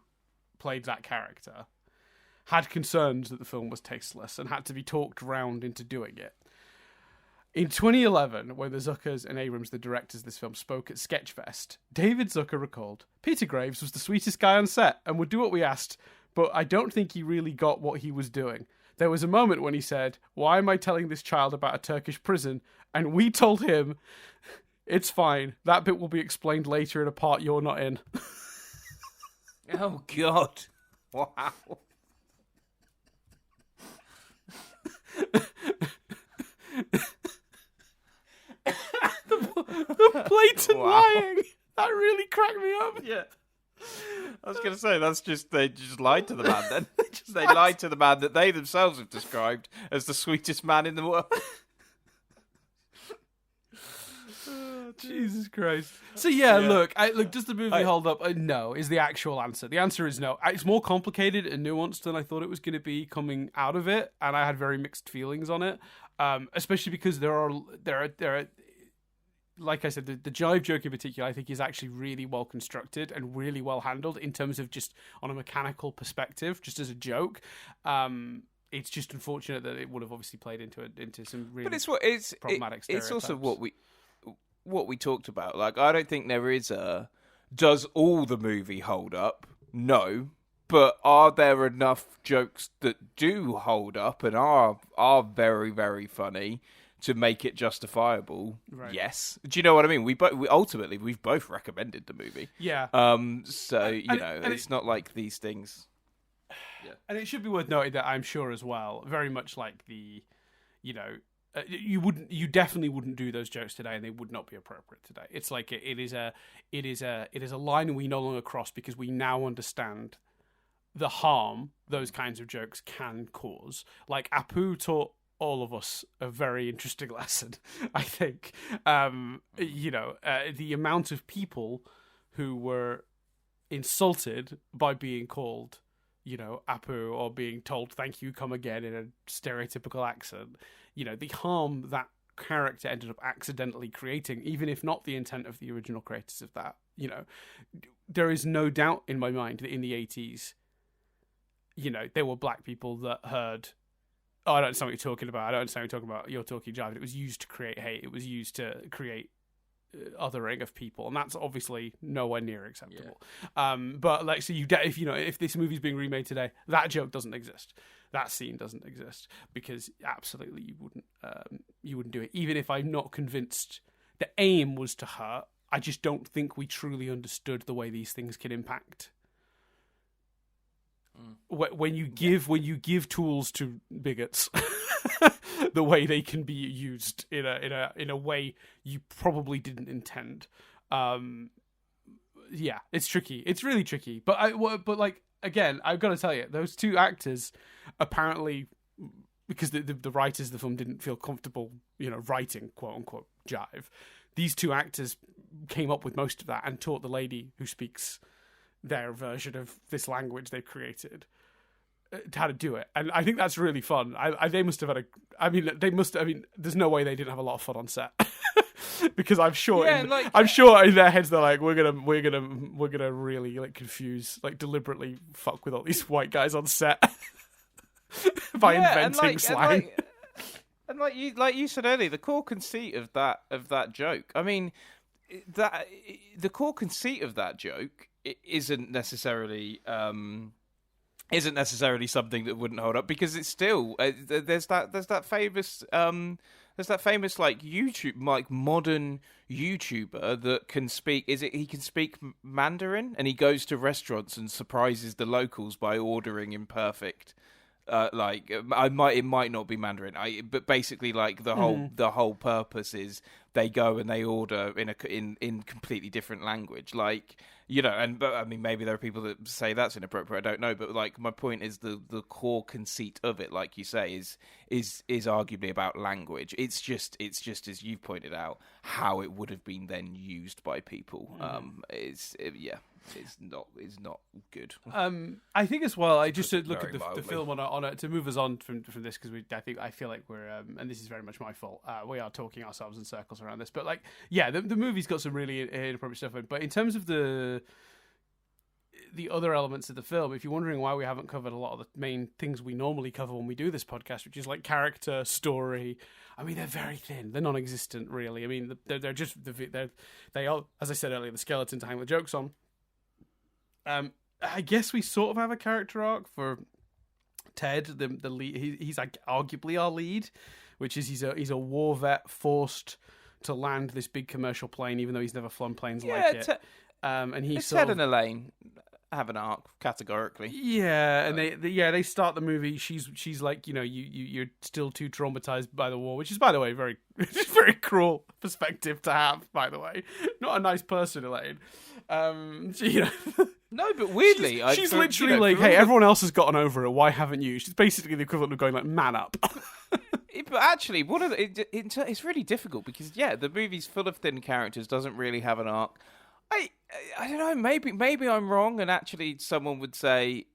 Speaker 1: played that character, had concerns that the film was tasteless and had to be talked round into doing it. In 2011, when the Zuckers and Abrams, the directors of this film, spoke at Sketchfest, David Zucker recalled, Peter Graves was the sweetest guy on set and would do what we asked, but I don't think he really got what he was doing. There was a moment when he said, "Why am I telling this child about a Turkish prison?" And we told him, "It's fine. That bit will be explained later in a part you're not in."
Speaker 2: Oh, God. Wow.
Speaker 1: the blatant lying. That really cracked me up.
Speaker 2: Yeah. I was going to say, they just lied to the man then. They lied to the man that they themselves have described as the sweetest man in the world.
Speaker 1: Oh, Jesus Christ. So look, does the movie hold up? No, is the actual answer. The answer is no. It's more complicated and nuanced than I thought it was going to be coming out of it, and I had very mixed feelings on it, especially because there are like I said, the jive joke in particular, I think is actually really well constructed and really well handled in terms of just on a mechanical perspective, just as a joke. it's just unfortunate that it would have obviously played into some really problematic stereotypes.
Speaker 2: It's also what we talked about. Like, I don't think there is does all the movie hold up? No. But are there enough jokes that do hold up and are very, very funny to make it justifiable? Right. Yes. Do you know what I mean? We've both recommended the movie.
Speaker 1: Yeah.
Speaker 2: So, it's not like these things.
Speaker 1: Yeah. And it should be worth noting that I'm sure as well, very much like the, you definitely wouldn't do those jokes today, and they would not be appropriate today. It's like it is a line we no longer cross because we now understand the harm those kinds of jokes can cause. Like, Apu taught all of us a very interesting lesson, I think. The amount of people who were insulted by being called, Apu, or being told, thank you, come again, in a stereotypical accent, the harm that character ended up accidentally creating, even if not the intent of the original creators of that, there is no doubt in my mind that in the 80s, there were black people that heard, oh, I don't understand what you're talking about. I don't understand what you're talking about. You're talking jive. It was used to create hate. It was used to create othering of people, and that's obviously nowhere near acceptable. Yeah. But like, so if this movie's being remade today, that joke doesn't exist. That scene doesn't exist because absolutely you wouldn't do it. Even if I'm not convinced the aim was to hurt, I just don't think we truly understood the way these things can impact. When you give tools to bigots, the way they can be used in a way you probably didn't intend. It's tricky. It's really tricky. But like, again, I've got to tell you, those two actors apparently, because the writers of the film didn't feel comfortable, writing quote unquote jive. These two actors came up with most of that and taught the lady who speaks their version of this language they've created how to do it, and I think that's really fun. They must have had there's no way they didn't have a lot of fun on set. Because I'm sure I'm sure in their heads they're like, we're gonna really like confuse, like deliberately fuck with all these white guys on set by inventing slang.
Speaker 2: And like you said earlier, the core conceit of that joke. I mean, that the core conceit of that joke isn't necessarily something that wouldn't hold up, because it's still there's that famous like YouTube, like modern YouTuber that can speak. He can speak Mandarin, and he goes to restaurants and surprises the locals by ordering imperfect. It might not be Mandarin, but basically, like the whole purpose is they go and they order in completely different language, like, but I mean, maybe there are people that say that's inappropriate. I don't know, but like, my point is the core conceit of it, like you say, is arguably about language. It's just as you've pointed out, how it would have been then used by people. It's not good.
Speaker 1: I think as well. I just to look at the film on it to move us on from this, because I feel like we're and this is very much my fault. We are talking ourselves in circles around this, but like, yeah, the movie's got some really inappropriate stuff in it. But in terms of the other elements of the film, if you're wondering why we haven't covered a lot of the main things we normally cover when we do this podcast, which is like character, story, I mean, they're very thin. They're non-existent, really. I mean, they're just they are, as I said earlier, the skeleton to hang the jokes on. I guess we sort of have a character arc for Ted, the lead. He's like arguably our lead, which is he's a war vet forced to land this big commercial plane, even though he's never flown planes like it. And he's
Speaker 2: Ted and Elaine have an arc categorically.
Speaker 1: Yeah, and they start the movie. She's like, you're still too traumatized by the war, which is, by the way, very very cruel perspective to have. By the way, not a nice person, Elaine.
Speaker 2: No, but weirdly,
Speaker 1: she's literally like, hey, everyone else has gotten over it. Why haven't you? She's basically the equivalent of going like, man up.
Speaker 2: But actually, it's really difficult because the movie's full of thin characters, doesn't really have an arc. I don't know. Maybe I'm wrong, and actually, someone would say,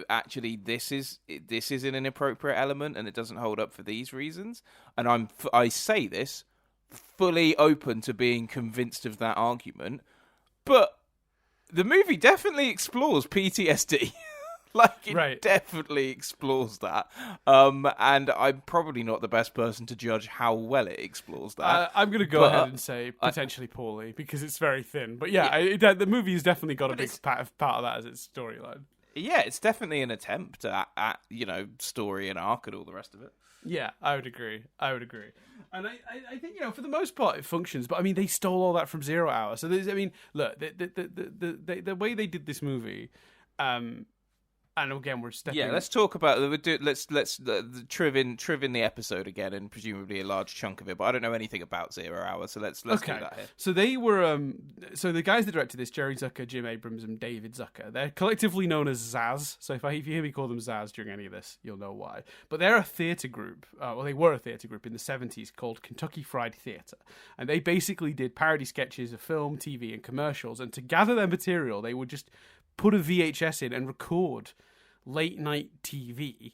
Speaker 2: actually, this is an inappropriate element, and it doesn't hold up for these reasons. And I say this fully open to being convinced of that argument, but the movie definitely explores PTSD. Like, it definitely explores that. And I'm probably not the best person to judge how well it explores that.
Speaker 1: I'm going to go ahead and say potentially poorly, because it's very thin. But the movie's definitely got a big part of that as its storyline.
Speaker 2: Yeah, it's definitely an attempt at story and arc and all the rest of it.
Speaker 1: Yeah, I would agree. And I think, for the most part, it functions. But, I mean, they stole all that from 0 Hour. So, look, the way they did this movie... and again, we're stepping...
Speaker 2: Yeah, let's talk about... Let's triv in the episode again, and presumably a large chunk of it, but I don't know anything about 0 Hour, so let's do that here.
Speaker 1: So they were... so the guys that directed this, Jerry Zucker, Jim Abrams, and David Zucker, they're collectively known as Zaz. So if you hear me call them Zaz during any of this, you'll know why. But they're a theatre group. They were a theatre group in the 70s called Kentucky Fried Theatre. And they basically did parody sketches of film, TV, and commercials. And to gather their material, they would just put a VHS in and record late night TV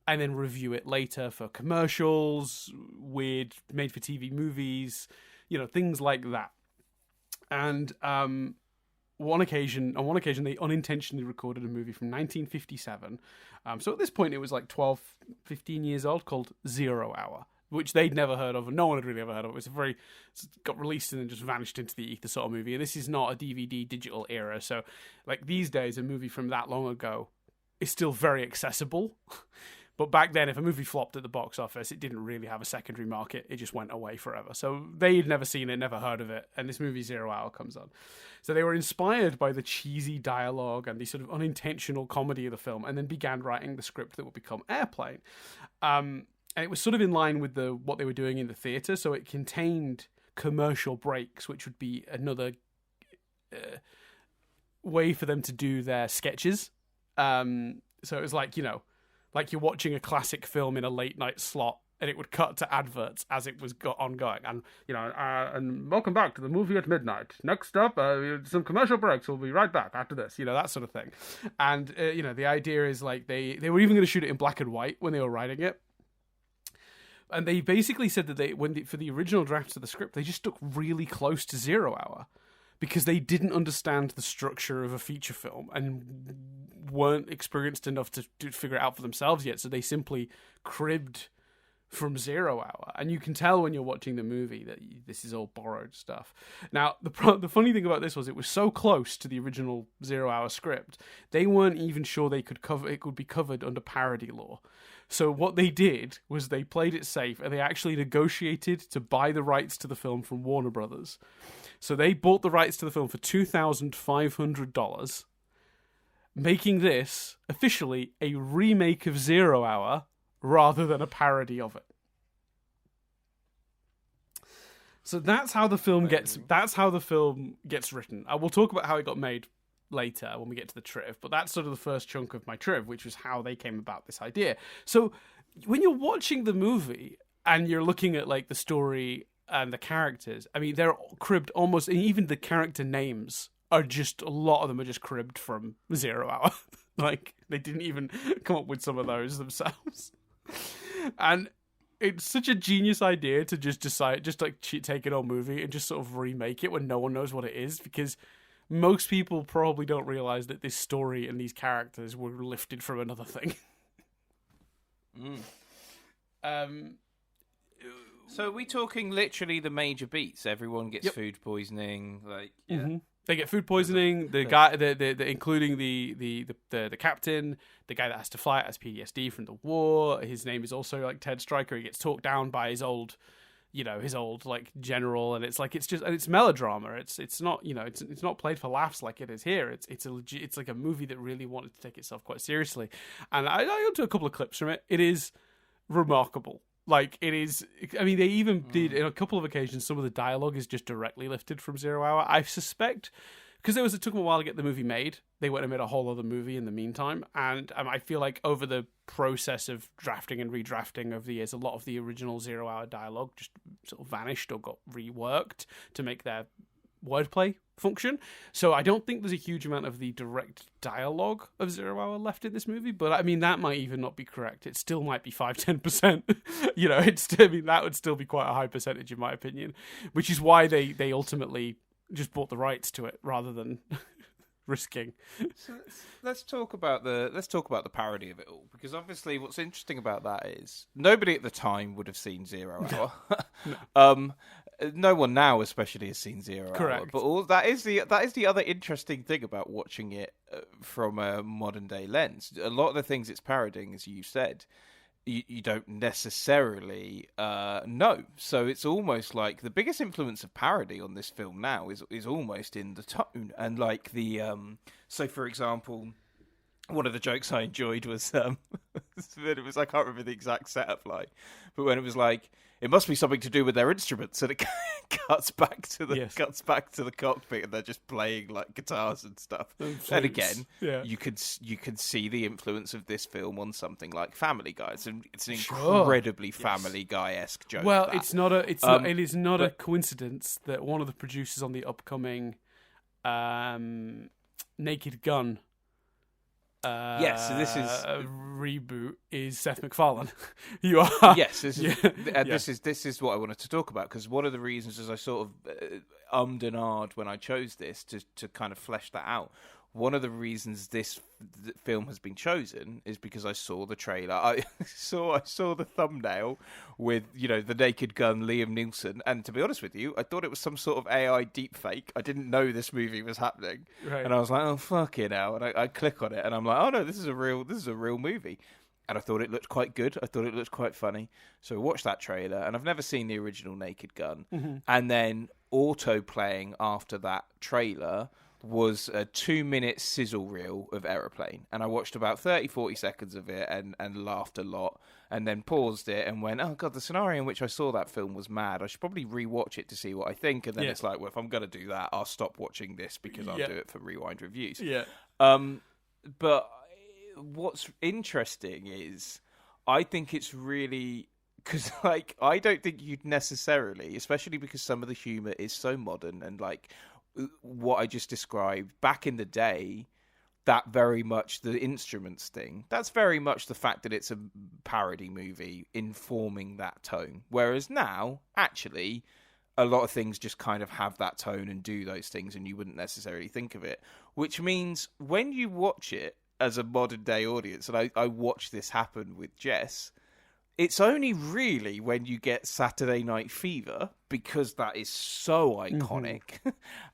Speaker 1: and then review it later for commercials, weird made for TV movies, things like that. And on one occasion they unintentionally recorded a movie from 1957. So at this point it was like 12, 15 years old, called 0 Hour, which they'd never heard of, and no one had really ever heard of. It got released and then just vanished into the ether sort of movie. And this is not a DVD digital era, so like these days, a movie from that long ago is still very accessible. But back then, if a movie flopped at the box office, it didn't really have a secondary market. It just went away forever. So they'd never seen it, never heard of it, and this movie 0 Hour comes on. So they were inspired by the cheesy dialogue and the sort of unintentional comedy of the film, and then began writing the script that would become Airplane. And it was sort of in line with what they were doing in the theatre, so it contained commercial breaks, which would be another way for them to do their sketches. So it was like, like you're watching a classic film in a late night slot, and it would cut to adverts as it was ongoing. And, and welcome back to the movie at midnight. Next up, some commercial breaks. We'll be right back after this, that sort of thing. And, the idea is like they were even going to shoot it in black and white when they were writing it. And they basically said that for the original drafts of the script, they just stuck really close to 0 Hour because they didn't understand the structure of a feature film and weren't experienced enough to figure it out for themselves yet. So they simply cribbed from 0 Hour. And you can tell when you're watching the movie that this is all borrowed stuff. Now, the funny thing about this was it was so close to the original 0 Hour script, they weren't even sure it could be covered under parody law. So what they did was they played it safe, and they actually negotiated to buy the rights to the film from Warner Brothers. So they bought the rights to the film for $2,500, making this officially a remake of 0 Hour rather than a parody of it. So that's how the film gets written. I will talk about how it got made later when we get to the triv, but that's sort of the first chunk of my triv, which was how they came about this idea. So when you're watching the movie and you're looking at like the story and the characters, I mean, they're cribbed almost, and even the character names are just, a lot of them are just cribbed from 0 Hour. Like, they didn't even come up with some of those themselves. And it's such a genius idea to just decide, just like take an old movie and just sort of remake it when no one knows what it is, because most people probably don't realize that this story and these characters were lifted from another thing.
Speaker 2: So are we talking literally the major beats? Everyone gets food poisoning, like
Speaker 1: They get food poisoning. The guy, including the captain, the guy that has to fly has PTSD from the war. His name is also like Ted Stryker. He gets talked down by his old like general, and it's melodrama. It's not it's not played for laughs like it is here. It's like a movie that really wanted to take itself quite seriously. And I got to a couple of clips from it. It is remarkable. Like, it is... I mean, they even did, in a couple of occasions, some of the dialogue is just directly lifted from 0 Hour. I suspect... Because it took them a while to get the movie made. They went and made a whole other movie in the meantime. And I feel like over the process of drafting and redrafting over the years, a lot of the original 0 Hour dialogue just sort of vanished or got reworked to make their wordplay function. So I don't think there's a huge amount of the direct dialogue of 0 Hour left in this movie, but I mean, that might even not be correct. It still might be 5-10%. That would still be quite a high percentage in my opinion, which is why they ultimately just bought the rights to it rather than risking.
Speaker 2: So let's talk about the parody of it all, because obviously what's interesting about that is nobody at the time would have seen 0 Hour. No. No one now, especially, has seen 0
Speaker 1: Correct.
Speaker 2: Hour. But that is the other interesting thing about watching it from a modern day lens. A lot of the things it's parodying, as you said, you don't necessarily know. So it's almost like the biggest influence of parody on this film now is almost in the tone and like the. So, for example, one of the jokes I enjoyed was it was, I can't remember the exact setup like, but when it was like, it must be something to do with their instruments, and it cuts back to the cockpit, and they're just playing like guitars and stuff. And again, you could see the influence of this film on something like Family Guy. It's an incredibly Family Guy-esque joke.
Speaker 1: Well, it is not a coincidence that one of the producers on the upcoming Naked Gun.
Speaker 2: So this is
Speaker 1: a reboot is Seth MacFarlane. You are
Speaker 2: this is what I wanted to talk about, because one of the reasons is I sort of ummed and ahed when I chose this to kind of flesh that out. One of the reasons this film has been chosen is because I saw the trailer. I saw the thumbnail with, the Naked Gun, Liam Neeson, and to be honest with you, I thought it was some sort of AI deepfake. I didn't know this movie was happening, right. And I was like, oh fucking hell! And I click on it, and I'm like, oh no, this is a real movie. And I thought it looked quite good. I thought it looked quite funny. So I watched that trailer, and I've never seen the original Naked Gun. Mm-hmm. And then auto playing after that trailer was a 2-minute sizzle reel of Aeroplane, and I watched about 30-40 seconds of it and laughed a lot, and then paused it and went, oh god, the scenario in which I saw that film was mad. I should probably rewatch it to see what I think. And then it's like, well, if I'm going to do that, I'll stop watching this because I'll do it for Rewind reviews. But what's interesting is I think it's really, because like I don't think you'd necessarily, especially because some of the humor is so modern, and like what I just described back in the day, that very much the instruments thing, that's very much the fact that it's a parody movie informing that tone. Whereas now, actually, a lot of things just kind of have that tone and do those things, and you wouldn't necessarily think of it. Which means when you watch it as a modern day audience, and I watched this happen with Jess, it's only really when you get Saturday Night Fever, because that is so iconic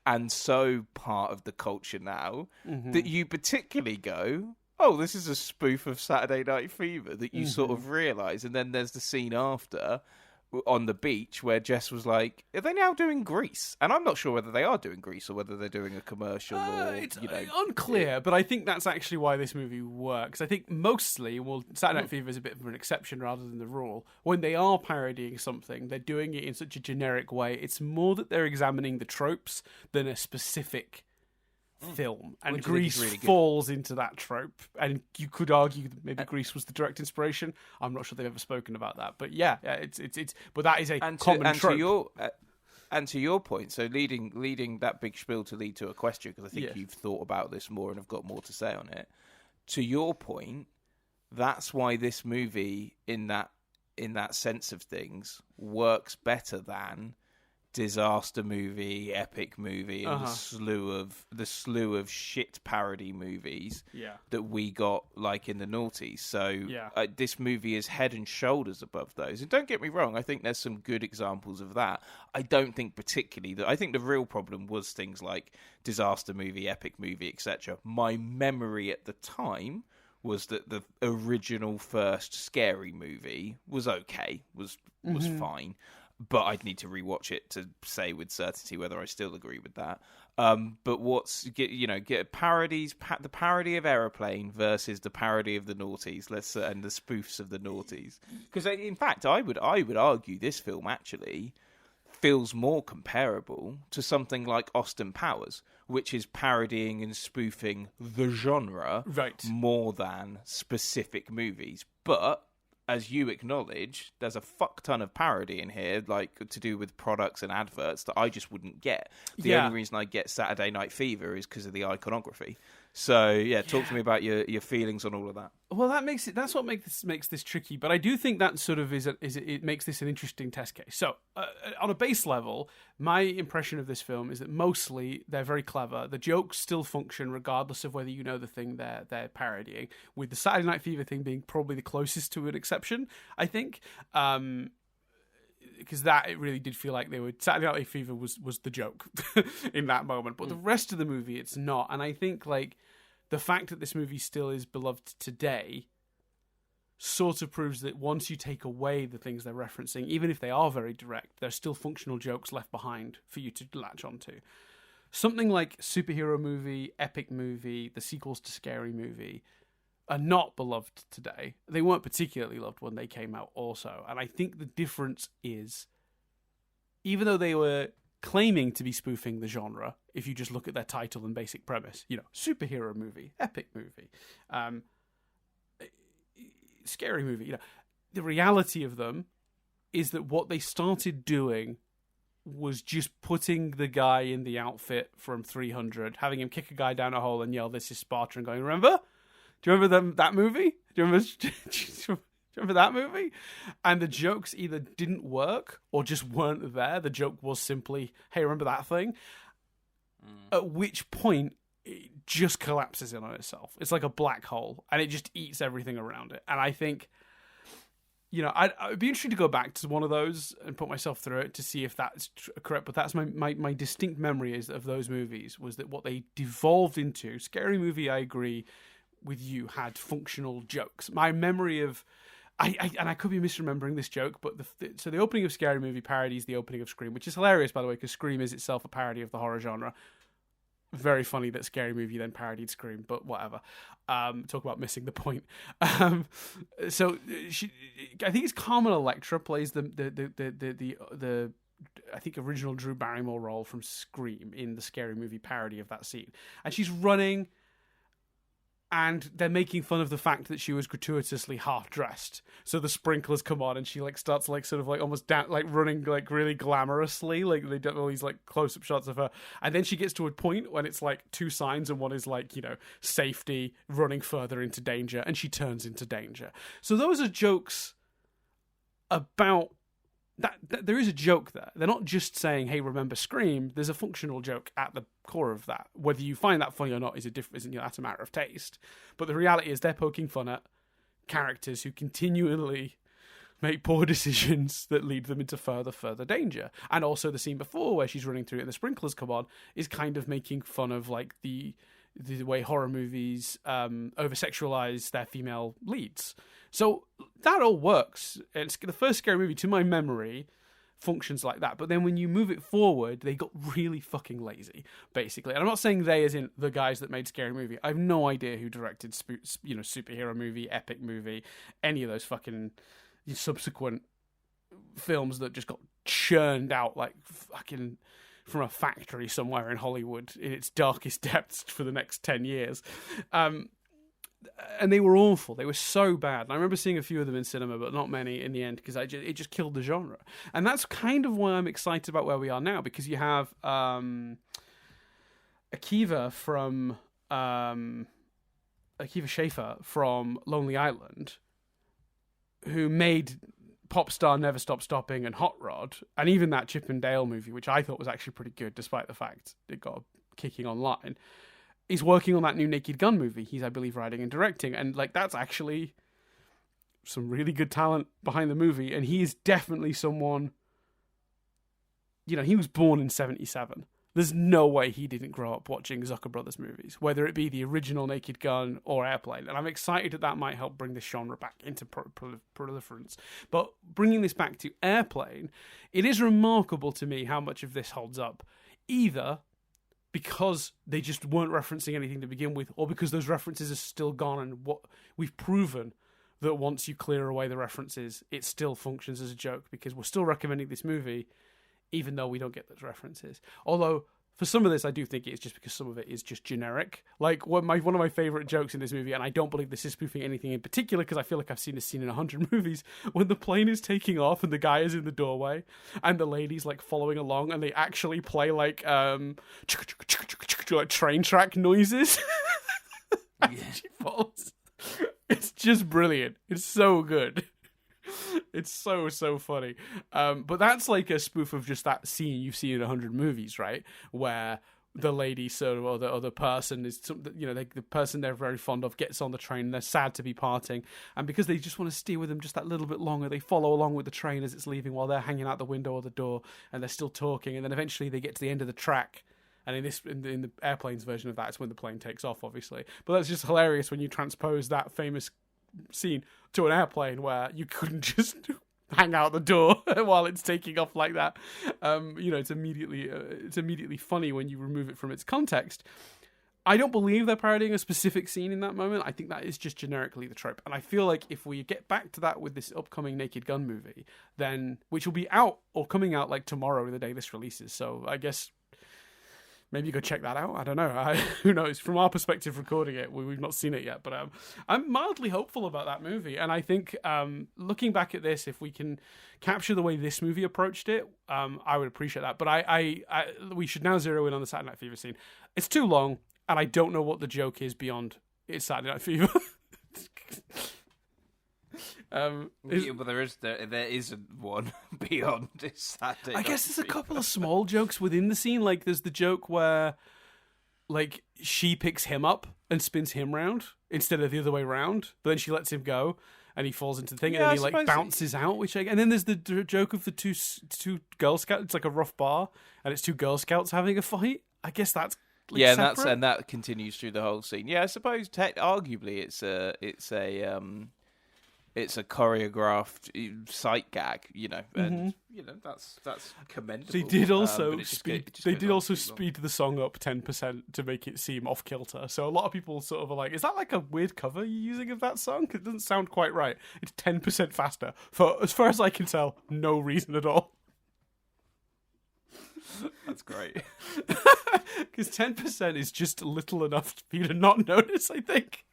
Speaker 2: and so part of the culture now, that you particularly go, oh, this is a spoof of Saturday Night Fever, that you sort of realise. And then there's the scene after on the beach where Jess was like, are they now doing Grease? And I'm not sure whether they are doing Grease or whether they're doing a commercial or,
Speaker 1: it's unclear, but I think that's actually why this movie works. I think mostly, Saturday Night Fever is a bit of an exception rather than the rule. When they are parodying something, they're doing it in such a generic way. It's more that they're examining the tropes than a specific film, and Grease really falls into that trope. And you could argue that maybe Grease was the direct inspiration. I'm not sure they've ever spoken about that, but it's but that is a common trope.
Speaker 2: And to your point, so leading that big spiel to lead to a question, because I think you've thought about this more and have got more to say on it. To your point, that's why this movie, in that sense of things, works better than disaster movie, epic movie, and the slew of shit parody movies that we got like in the noughties. So this movie is head and shoulders above those. And don't get me wrong, I think there's some good examples of that. I don't think particularly that. I think the real problem was things like disaster movie, epic movie, etc. My memory at the time was that the original first Scary Movie was okay, was fine. But I'd need to rewatch it to say with certainty whether I still agree with that. But get parodies, the parody of Aeroplane versus the parody of the noughties, and the spoofs of the noughties. Because in fact, I would argue this film actually feels more comparable to something like Austin Powers, which is parodying and spoofing the genre more than specific movies. But as you acknowledge, there's a fuck ton of parody in here, like to do with products and adverts that I just wouldn't get. The only reason I get Saturday Night Fever is because of the iconography. So yeah, talk to me about your feelings on all of that.
Speaker 1: Well, that's what makes this tricky. But I do think that sort of it makes this an interesting test case. So on a base level, my impression of this film is that mostly they're very clever. The jokes still function regardless of whether you know the thing they're parodying. With the Saturday Night Fever thing being probably the closest to an exception, I think. Because that it really did feel like Saturday Night Fever was the joke in that moment, but the rest of the movie it's not. And I think like the fact that this movie still is beloved today sort of proves that once you take away the things they're referencing, even if they are very direct, there's still functional jokes left behind for you to latch onto. Something like superhero movie, epic movie, the sequels to Scary Movie are not beloved today. They weren't particularly loved when they came out also. And I think the difference is, even though they were claiming to be spoofing the genre, if you just look at their title and basic premise, superhero movie, epic movie, scary movie, the reality of them is that what they started doing was just putting the guy in the outfit from 300, having him kick a guy down a hole and yell, "This is Sparta," and going, "Remember? Do you remember that movie? Do you remember that movie?" And the jokes either didn't work or just weren't there. The joke was simply, "Hey, remember that thing?" At which point, it just collapses in on itself. It's like a black hole, and it just eats everything around it. And I think, I'd be interested to go back to one of those and put myself through it to see if that's correct. But that's my distinct memory of those movies was that what they devolved into, Scary Movie, I agree with you, had functional jokes. My memory of, I could be misremembering this joke, but so the opening of Scary Movie parodies the opening of Scream, which is hilarious, by the way, because Scream is itself a parody of the horror genre. Very funny that Scary Movie then parodied Scream, but whatever. Talk about missing the point. So I think it's Carmen Electra plays the I think original Drew Barrymore role from Scream in the Scary Movie parody of that scene, and she's running. And they're making fun of the fact that she was gratuitously half dressed. So the sprinklers come on, and she starts almost running really glamorously. Like they do all these close up shots of her, and then she gets to a point when it's two signs, and one is safety, running further into danger, and she turns into danger. So those are jokes about that. There is a joke there. They're not just saying, "Hey, remember Scream?" There's a functional joke at the core of that. Whether you find that funny or not that's a matter of taste. But the reality is they're poking fun at characters who continually make poor decisions that lead them into further danger. And also the scene before where she's running through it and the sprinklers come on is kind of making fun of the way horror movies over-sexualize their female leads. So that all works. It's the first Scary Movie, to my memory, functions like that. But then when you move it forward, they got really fucking lazy, basically. And I'm not saying they as in the guys that made Scary Movie. I have no idea who directed superhero movie, epic movie, any of those fucking subsequent films that just got churned out like fucking from a factory somewhere in Hollywood in its darkest depths for the next 10 years. And they were awful. They were so bad. And I remember seeing a few of them in cinema, but not many in the end, because it just killed the genre. And that's kind of why I'm excited about where we are now, because you have Akiva Schaffer from Lonely Island, who made Pop Star, Never Stop Stopping, and Hot Rod, and even that Chip and Dale movie, which I thought was actually pretty good, despite the fact it got kicking online. He's working on that new Naked Gun movie. He's, I believe, writing and directing. And, that's actually some really good talent behind the movie. And he is definitely someone... he was born in 1977. There's no way he didn't grow up watching Zucker Brothers movies, whether it be the original Naked Gun or Airplane. And I'm excited that might help bring this genre back into proliferance. But bringing this back to Airplane, it is remarkable to me how much of this holds up. Either because they just weren't referencing anything to begin with, or because those references are still gone, and what we've proven that once you clear away the references, it still functions as a joke, because we're still recommending this movie, even though we don't get those references. Although, for some of this, I do think it's just because some of it is just generic. One of my favourite jokes in this movie, and I don't believe this is spoofing anything in particular, because I feel like I've seen this scene in 100 movies, when the plane is taking off and the guy is in the doorway, and the lady's following along, and they actually play train track noises. she falls. It's just brilliant. It's so good. It's so funny. But that's like a spoof of just that scene you've seen in 100 movies, right? Where the lady or the person is, the person they're very fond of gets on the train and they're sad to be parting, and because they just want to stay with them just that little bit longer, they follow along with the train as it's leaving while they're hanging out the window or the door, and they're still talking, and then eventually they get to the end of the track. And in the airplane's version of that, it's when the plane takes off, obviously. But that's just hilarious when you transpose that famous scene to an airplane where you couldn't just hang out the door while it's taking off like that. It's immediately funny when you remove it from its context. I don't believe they're parodying a specific scene in that moment. I think that is just generically the trope. And I feel like if we get back to that with this upcoming Naked Gun movie, then which will be out or coming out like tomorrow, the day this releases. So I guess maybe you go check that out. I don't know. Who knows? From our perspective, recording it, we've not seen it yet. But I'm mildly hopeful about that movie. And I think looking back at this, if we can capture the way this movie approached it, I would appreciate that. But we should now zero in on the Saturday Night Fever scene. It's too long, and I don't know what the joke is beyond it's Saturday Night Fever.
Speaker 2: But there isn't one beyond this Saturday.
Speaker 1: I guess there's a couple of small jokes within the scene. Like there's the joke where, like, she picks him up and spins him round instead of the other way round, but then she lets him go and he falls into the thing, and then he like bounces out. And then there's the joke of the two Girl Scouts. It's like a rough bar, and it's two Girl Scouts having a fight. I guess that's. Like, separate.
Speaker 2: and that continues through the whole scene. Yeah, I suppose arguably it's a choreographed sight gag, and that's commendable.
Speaker 1: They did also speed the song up 10% to make it seem off kilter. So a lot of people sort of are like, "Is that like a weird cover you're using of that song? 'Cause it doesn't sound quite right." It's 10% faster for, as far as I can tell, no reason at all.
Speaker 2: That's great.
Speaker 1: Because 10% is just little enough for you to not notice, I think.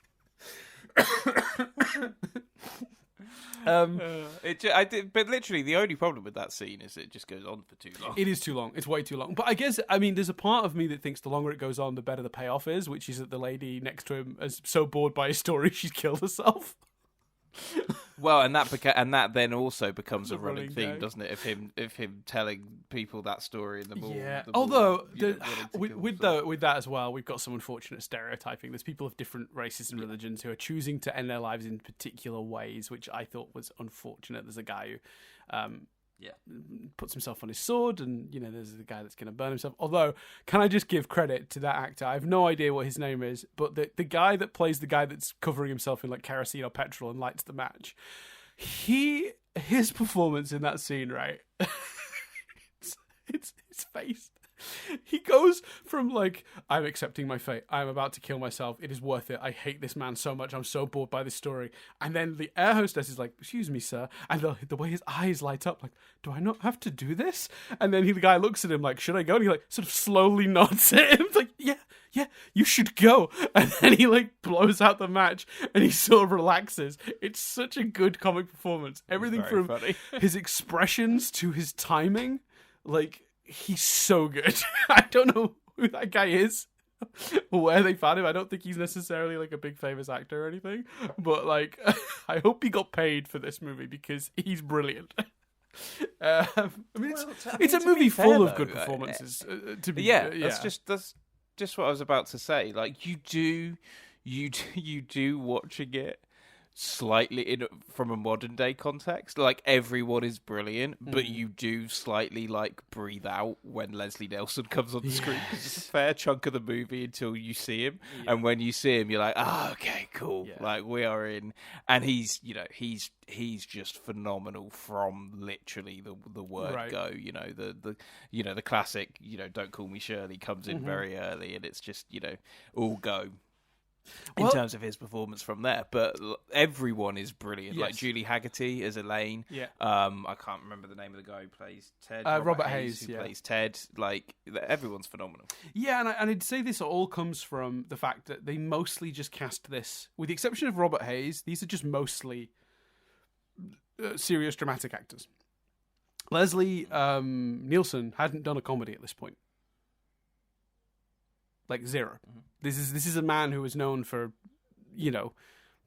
Speaker 2: But literally the only problem with that scene is it just goes on for too long.
Speaker 1: It is too long. It's way too long. But I guess, there's a part of me that thinks the longer it goes on, the better the payoff is, which is that the lady next to him is so bored by his story she's killed herself.
Speaker 2: Well, and that then also becomes a running theme, doesn't it? Of him telling people that story in the ball.
Speaker 1: Yeah. Although with that as well, we've got some unfortunate stereotyping. There's people of different races and religions who are choosing to end their lives in particular ways, which I thought was unfortunate. There's a guy who puts himself on his sword, and there's the guy that's going to burn himself. Although, can I just give credit to that actor? I have no idea what his name is, but the guy that plays the guy that's covering himself in like kerosene or petrol and lights the match, his performance in that scene, right? it's his face. He goes from like, "I'm accepting my fate. I'm about to kill myself. It is worth it. I hate this man so much. I'm so bored by this story." And then the air hostess is like, "Excuse me, sir." And the way his eyes light up, like, "Do I not have to do this?" And then the guy looks at him like, "Should I go?" And he like sort of slowly nods at him, like, yeah, you should go. And then he like blows out the match and he sort of relaxes. It's such a good comic performance. Everything from funny. His expressions to his timing, like, he's so good. I don't know who that guy is or where they found him. I don't think he's necessarily like a big famous actor or anything, but like, I hope he got paid for this movie because he's brilliant. It's a movie full of good performances.
Speaker 2: That's just what I was about to say. Like, you do watching it slightly from a modern day context, like, everyone is brilliant, but you do slightly like breathe out when Leslie Nielsen comes on the screen, because it's a fair chunk of the movie until you see him, and when you see him, you're like, okay, cool, like, we are in. And he's just phenomenal from literally the word go. The classic, "Don't call me Shirley" comes in very early, and it's just all go. In terms of his performance from there, but everyone is brilliant. Yes. Like Julie Haggerty as Elaine. Yeah. I can't remember the name of the guy who plays Ted.
Speaker 1: Robert Hayes
Speaker 2: who plays Ted. Like, everyone's phenomenal.
Speaker 1: Yeah, and I'd say this all comes from the fact that they mostly just cast this, with the exception of Robert Hayes. These are just mostly serious dramatic actors. Leslie Nielsen hadn't done a comedy at this point. Like, zero. Mm-hmm. This is a man who is known for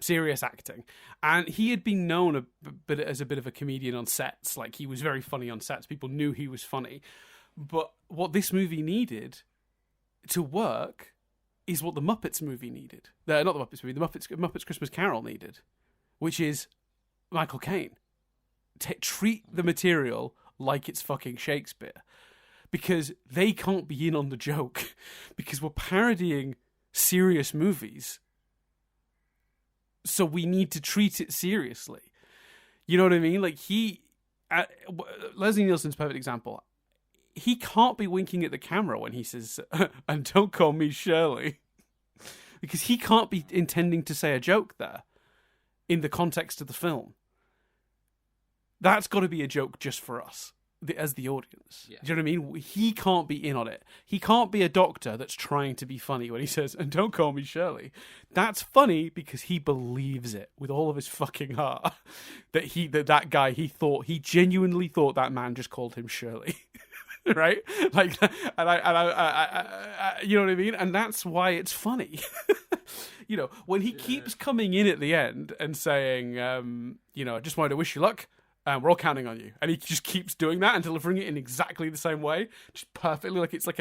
Speaker 1: serious acting. And he had been known as a bit of a comedian on sets. Like, he was very funny on sets. People knew he was funny. But what this movie needed to work is what the Muppets movie needed. Not the Muppets movie, the Muppets Christmas Carol needed, which is Michael Caine. Treat the material like it's fucking Shakespeare. Because they can't be in on the joke. Because we're parodying serious movies. So we need to treat it seriously. You know what I mean? Like, Leslie Nielsen's a perfect example. He can't be winking at the camera when he says, "And don't call me Shirley." Because he can't be intending to say a joke there in the context of the film. That's got to be a joke just for us, as the audience. Yeah. Do you know what I mean? He can't be in on it. He can't be a doctor that's trying to be funny when he says, "And don't call me Shirley." That's funny because he believes it with all of his fucking heart. That guy, he genuinely thought that man just called him Shirley. Right? Like, and I you know what I mean? And that's why it's funny. When he keeps coming in at the end and saying, "I just wanted to wish you luck. We're all counting on you," and he just keeps doing that and delivering it in exactly the same way, just perfectly. Like, it's like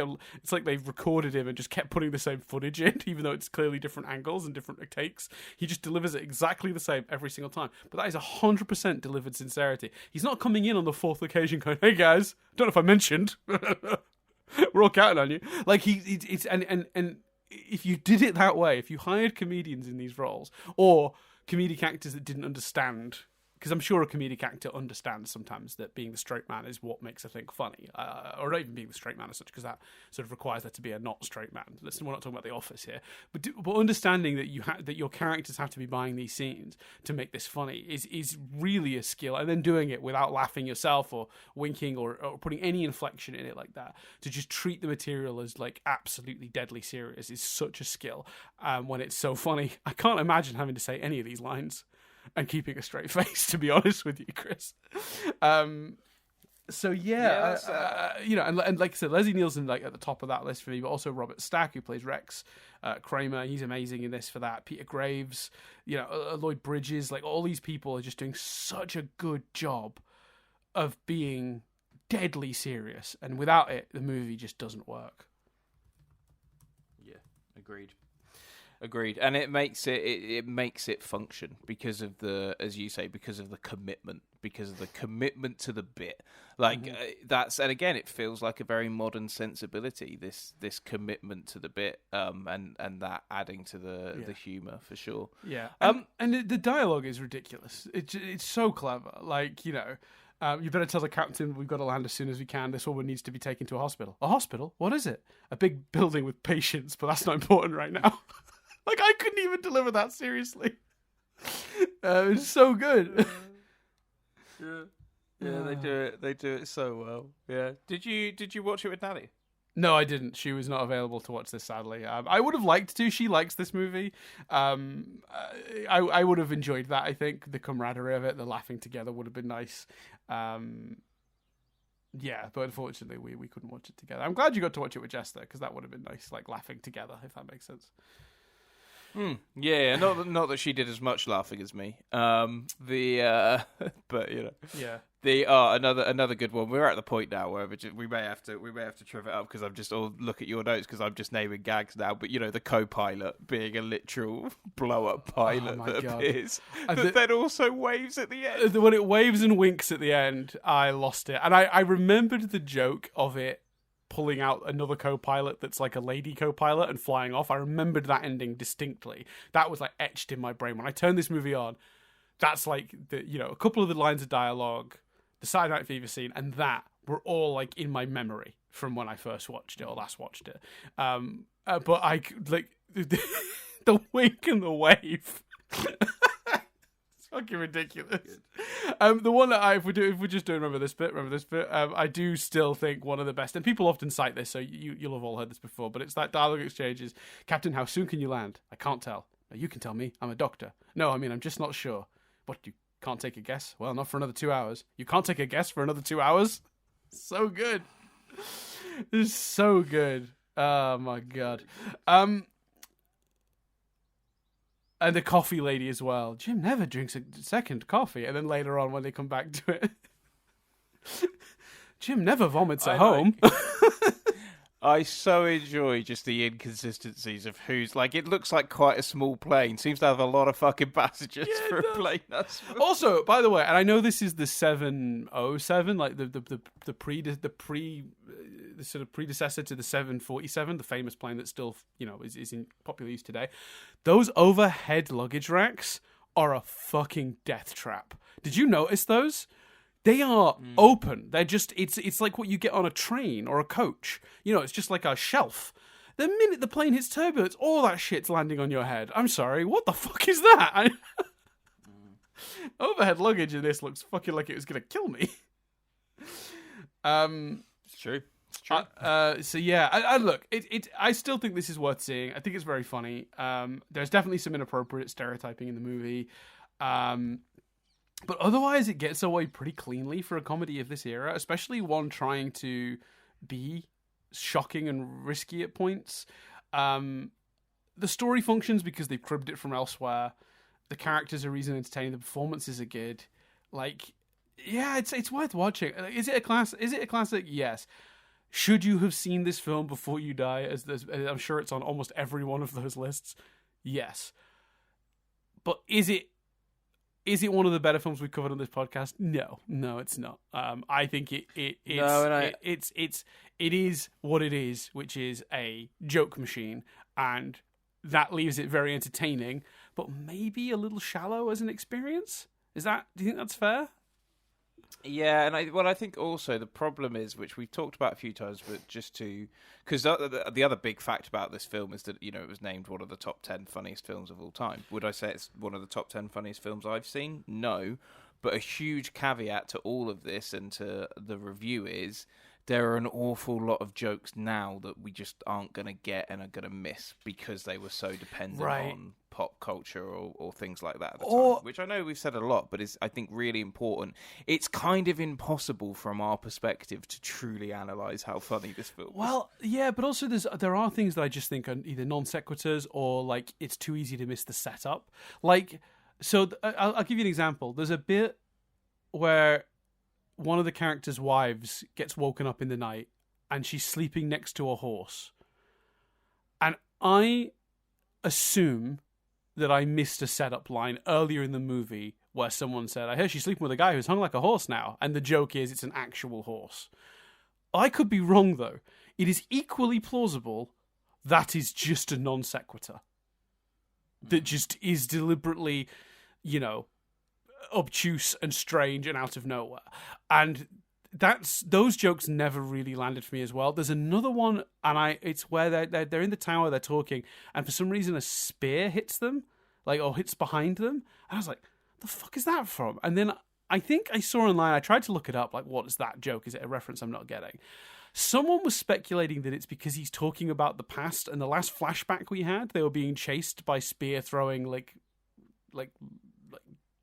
Speaker 1: they've recorded him and just kept putting the same footage in, even though it's clearly different angles and different takes. He just delivers it exactly the same every single time. But that is 100% delivered sincerity. He's not coming in on the fourth occasion going, "Hey guys, don't know if I mentioned, we're all counting on you." Like, and if you did it that way, if you hired comedians in these roles or comedic actors that didn't understand. Because I'm sure a comedic actor understands sometimes that being the straight man is what makes a thing funny. Or not even being the straight man as such, because that sort of requires there to be a not straight man. Listen, we're not talking about The Office here. But understanding that that your characters have to be buying these scenes to make this funny is really a skill. And then doing it without laughing yourself or winking or putting any inflection in it like that. To just treat the material as, like, absolutely deadly serious is such a skill when it's so funny. I can't imagine having to say any of these lines and keeping a straight face, to be honest with you, Chris. And like I said, Leslie Nielsen, like, at the top of that list for me, but also Robert Stack, who plays Rex Kramer. He's amazing in this for that. Peter Graves, Lloyd Bridges, like, all these people are just doing such a good job of being deadly serious, and without it, the movie just doesn't work.
Speaker 2: Yeah, Agreed, and it makes it function because of as you say, because of the commitment to the bit. Like, and again, it feels like a very modern sensibility. This commitment to the bit, and that adding to the humor for sure.
Speaker 1: Yeah, and the dialogue is ridiculous. It's so clever. Like, you better tell the captain we've got to land as soon as we can. This woman needs to be taken to a hospital. A hospital? What is it? A big building with patients, but that's not important right now. Like, I couldn't even deliver that seriously. It's so good.
Speaker 2: Yeah, they do it so well. Yeah. Did you watch it with Natalie?
Speaker 1: No, I didn't. She was not available to watch this, sadly. I would have liked to. She likes this movie. I would have enjoyed that, I think. The camaraderie of it, the laughing together would have been nice. Yeah, but unfortunately, we couldn't watch it together. I'm glad you got to watch it with Jester, because that would have been nice, like, laughing together, if that makes sense.
Speaker 2: Yeah, not that she did as much laughing as me. But yeah. Another good one. We're at the point now where we may have to trim it up because I'm just look at your notes because I'm just naming gags now. But the co-pilot being a literal blow-up pilot appears, but then also waves at the end.
Speaker 1: When it waves and winks at the end, I lost it, and I remembered the joke of it pulling out another co-pilot that's like a lady co-pilot and flying off. I remembered that ending distinctly. That was, like, etched in my brain. When I turned this movie on, that's like a couple of the lines of dialogue, the Saturday Night Fever scene, and that were all, like, in my memory from when I first watched it or last watched it. But I, like, the wink and the wave. Fucking ridiculous. The one that if we're just doing remember this bit, I do still think one of the best, and people often cite this, so you'll have all heard this before, but it's that dialogue exchange is, "Captain, how soon can you land? I can't tell." "No, you can tell me. I'm a doctor." "No, I mean, I'm just not sure." "What, you can't take a guess?" "Well, not for another 2 hours." "You can't take a guess for another 2 hours?" So good. It's so good. Oh my god. And the coffee lady as well. Jim never drinks a second coffee. And then later on when they come back to it, Jim never vomits at home.
Speaker 2: I so enjoy just the inconsistencies of who's like. It looks like quite a small plane. Seems to have a lot of fucking passengers for a plane. That's
Speaker 1: also, by the way, and I know this is the 707, like the sort of predecessor to the 747, the famous plane that still is in popular use today. Those overhead luggage racks are a fucking death trap. Did you notice those? They are open. They're just, it's like what you get on a train or a coach. It's just like a shelf. The minute the plane hits turbulence, all that shit's landing on your head. I'm sorry, what the fuck is that? Overhead luggage in this looks fucking like it was going to kill me.
Speaker 2: It's true. It's true.
Speaker 1: So yeah, I look, I still think this is worth seeing. I think it's very funny. There's definitely some inappropriate stereotyping in the movie. But otherwise, it gets away pretty cleanly for a comedy of this era, especially one trying to be shocking and risky at points. The story functions because they've cribbed it from elsewhere. The characters are reasonably entertaining. The performances are good. Like, yeah, it's worth watching. Is it a classic? Yes. Should you have seen this film before you die? As I'm sure it's on almost every one of those lists. Yes. But is it one of the better films we've covered on this podcast? No, it's not. I think it is what it is, which is a joke machine, and that leaves it very entertaining, but maybe a little shallow as an experience. Do you think that's fair?
Speaker 2: Yeah, and I think also the problem is, which we've talked about a few times, but because the other big fact about this film is that, it was named one of the top 10 funniest films of all time. Would I say it's one of the top 10 funniest films I've seen? No, but a huge caveat to all of this and to the review is there are an awful lot of jokes now that we just aren't going to get and are going to miss because they were so dependent on pop culture or things like that at the time, which I know we've said a lot, but is I think really important. It's kind of impossible from our perspective to truly analyse how funny this film is.
Speaker 1: Well, yeah, but also there are things that I just think are either non sequiturs or like it's too easy to miss the setup. Like, so I'll give you an example. There's a bit where one of the characters' wives gets woken up in the night and she's sleeping next to a horse. And I assume that I missed a setup line earlier in the movie where someone said, I hear she's sleeping with a guy who's hung like a horse now. And the joke is it's an actual horse. I could be wrong, though. It is equally plausible that is just a non sequitur. That just is deliberately, obtuse and strange and out of nowhere. And those jokes never really landed for me as well. There's another one, and it's where they're in the tower, they're talking, and for some reason a spear hits them, or hits behind them. And I was like, the fuck is that from? And then I think I saw online, I tried to look it up, like, what is that joke? Is it a reference I'm not getting? Someone was speculating that it's because he's talking about the past, and the last flashback we had, they were being chased by spear-throwing, like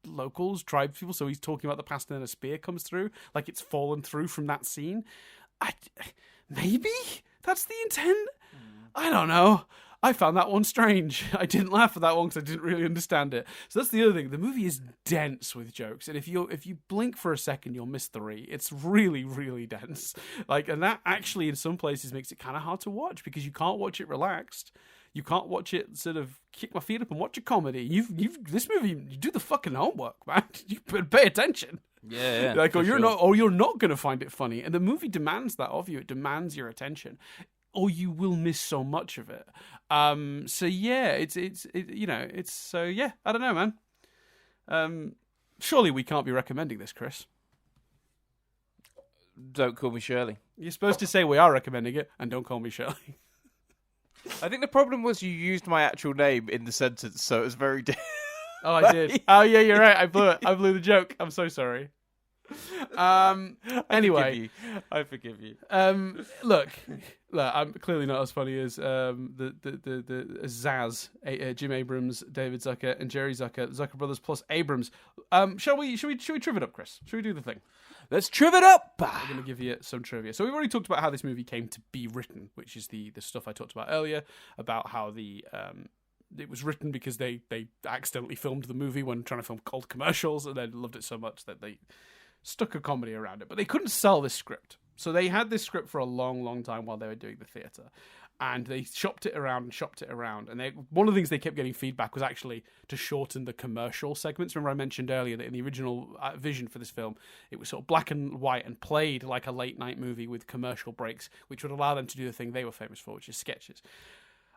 Speaker 1: locals, tribes people, so he's talking about the past and then a spear comes through, like it's fallen through from that scene. Maybe that's the intent. I don't know. I found that one strange. I didn't laugh at that one because I didn't really understand it. So that's the other thing. The movie is dense with jokes, and if you blink for a second, you'll miss 3. It's really, really dense. And that actually in some places makes it kind of hard to watch because you can't watch it relaxed. You can't watch it sort of kick my feet up and watch a comedy. This movie, you do the fucking homework, man. You pay attention.
Speaker 2: Yeah.
Speaker 1: You're not going to find it funny. And the movie demands that of you. It demands your attention, or you will miss so much of it. So yeah, I don't know, man. Surely we can't be recommending this, Chris.
Speaker 2: Don't call me Shirley.
Speaker 1: You're supposed to say we are recommending it, and don't call me Shirley.
Speaker 2: I think the problem was you used my actual name in the sentence, so it was very...
Speaker 1: Oh, I did. Oh, yeah, you're right. I blew it. I blew the joke. I'm so sorry. Anyway.
Speaker 2: I forgive you.
Speaker 1: Look, I'm clearly not as funny as the Zaz, Jim Abrams, David Zucker, and Jerry Zucker, Zucker brothers plus Abrams. Shall we triv it up, Chris? Shall we do the thing?
Speaker 2: Let's triv it up.
Speaker 1: I'm going to give you some trivia. So we've already talked about how this movie came to be written, which is the stuff I talked about earlier, about how the it was written because they accidentally filmed the movie when trying to film cold commercials, and then loved it so much that they stuck a comedy around it. But they couldn't sell this script. So they had this script for a long, long time while they were doing the theatre. And they shopped it around. And one of the things they kept getting feedback was actually to shorten the commercial segments. Remember I mentioned earlier that in the original vision for this film, it was sort of black and white and played like a late-night movie with commercial breaks, which would allow them to do the thing they were famous for, which is sketches.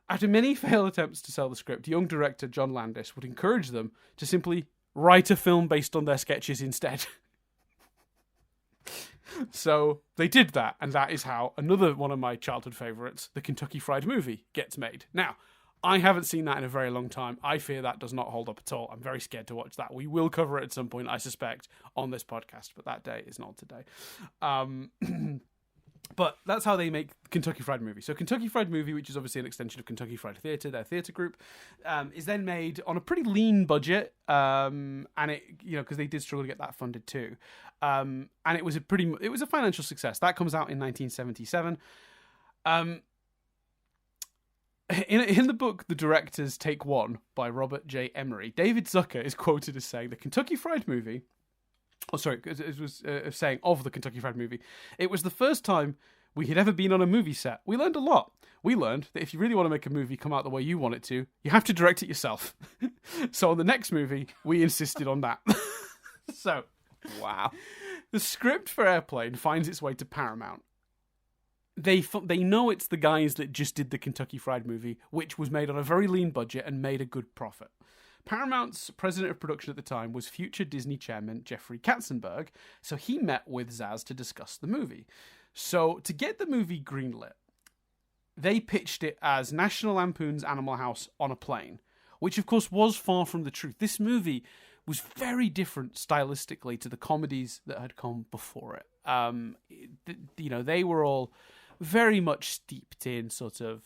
Speaker 1: After many failed attempts to sell the script, young director John Landis would encourage them to simply write a film based on their sketches instead. So they did that, and that is how another one of my childhood favourites, the Kentucky Fried Movie, gets made. Now, I haven't seen that in a very long time. I fear that does not hold up at all. I'm very scared to watch that. We will cover it at some point, I suspect, on this podcast, but that day is not today. But that's how they make Kentucky Fried Movie. So Kentucky Fried Movie, which is obviously an extension of Kentucky Fried Theatre, their theatre group, is then made on a pretty lean budget, and it, because they did struggle to get that funded too. And it was a financial success. That comes out in 1977. In the book The Director's Take One by Robert J. Emery, David Zucker is quoted as saying the Kentucky Fried Movie. Oh, sorry, it was saying of the Kentucky Fried Movie, it was the first time we had ever been on a movie set. We learned a lot. We learned that if you really want to make a movie come out the way you want it to, you have to direct it yourself. So on the next movie, we insisted on that. So,
Speaker 2: wow.
Speaker 1: The script for Airplane finds its way to Paramount. They know it's the guys that just did the Kentucky Fried Movie, which was made on a very lean budget and made a good profit. Paramount's president of production at the time was future Disney chairman Jeffrey Katzenberg, so he met with Zaz to discuss the movie. So, to get the movie greenlit, they pitched it as National Lampoon's Animal House on a plane, which of course was far from the truth. This movie was very different stylistically to the comedies that had come before it. They were all very much steeped in sort of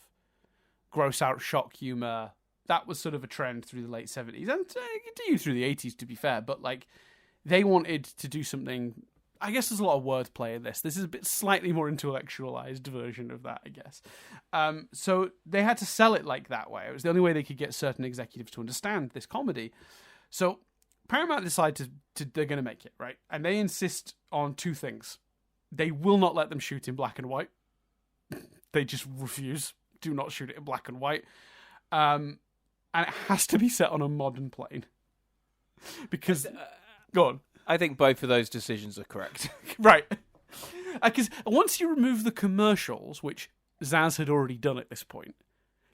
Speaker 1: gross out shock humor. That was sort of a trend through the late 70s and continued through the 80s, to be fair. But they wanted to do something. I guess there's a lot of wordplay in this. This is a bit slightly more intellectualized version of that, I guess. So they had to sell it like that way. It was the only way they could get certain executives to understand this comedy. So Paramount decided they're going to make it, right? And they insist on two things. They will not let them shoot in black and white. They just refuse. Do not shoot it in black and white. And it has to be set on a modern plane. Because, go on.
Speaker 2: I think both of those decisions are correct.
Speaker 1: Right. Because once you remove the commercials, which Zaz had already done at this point,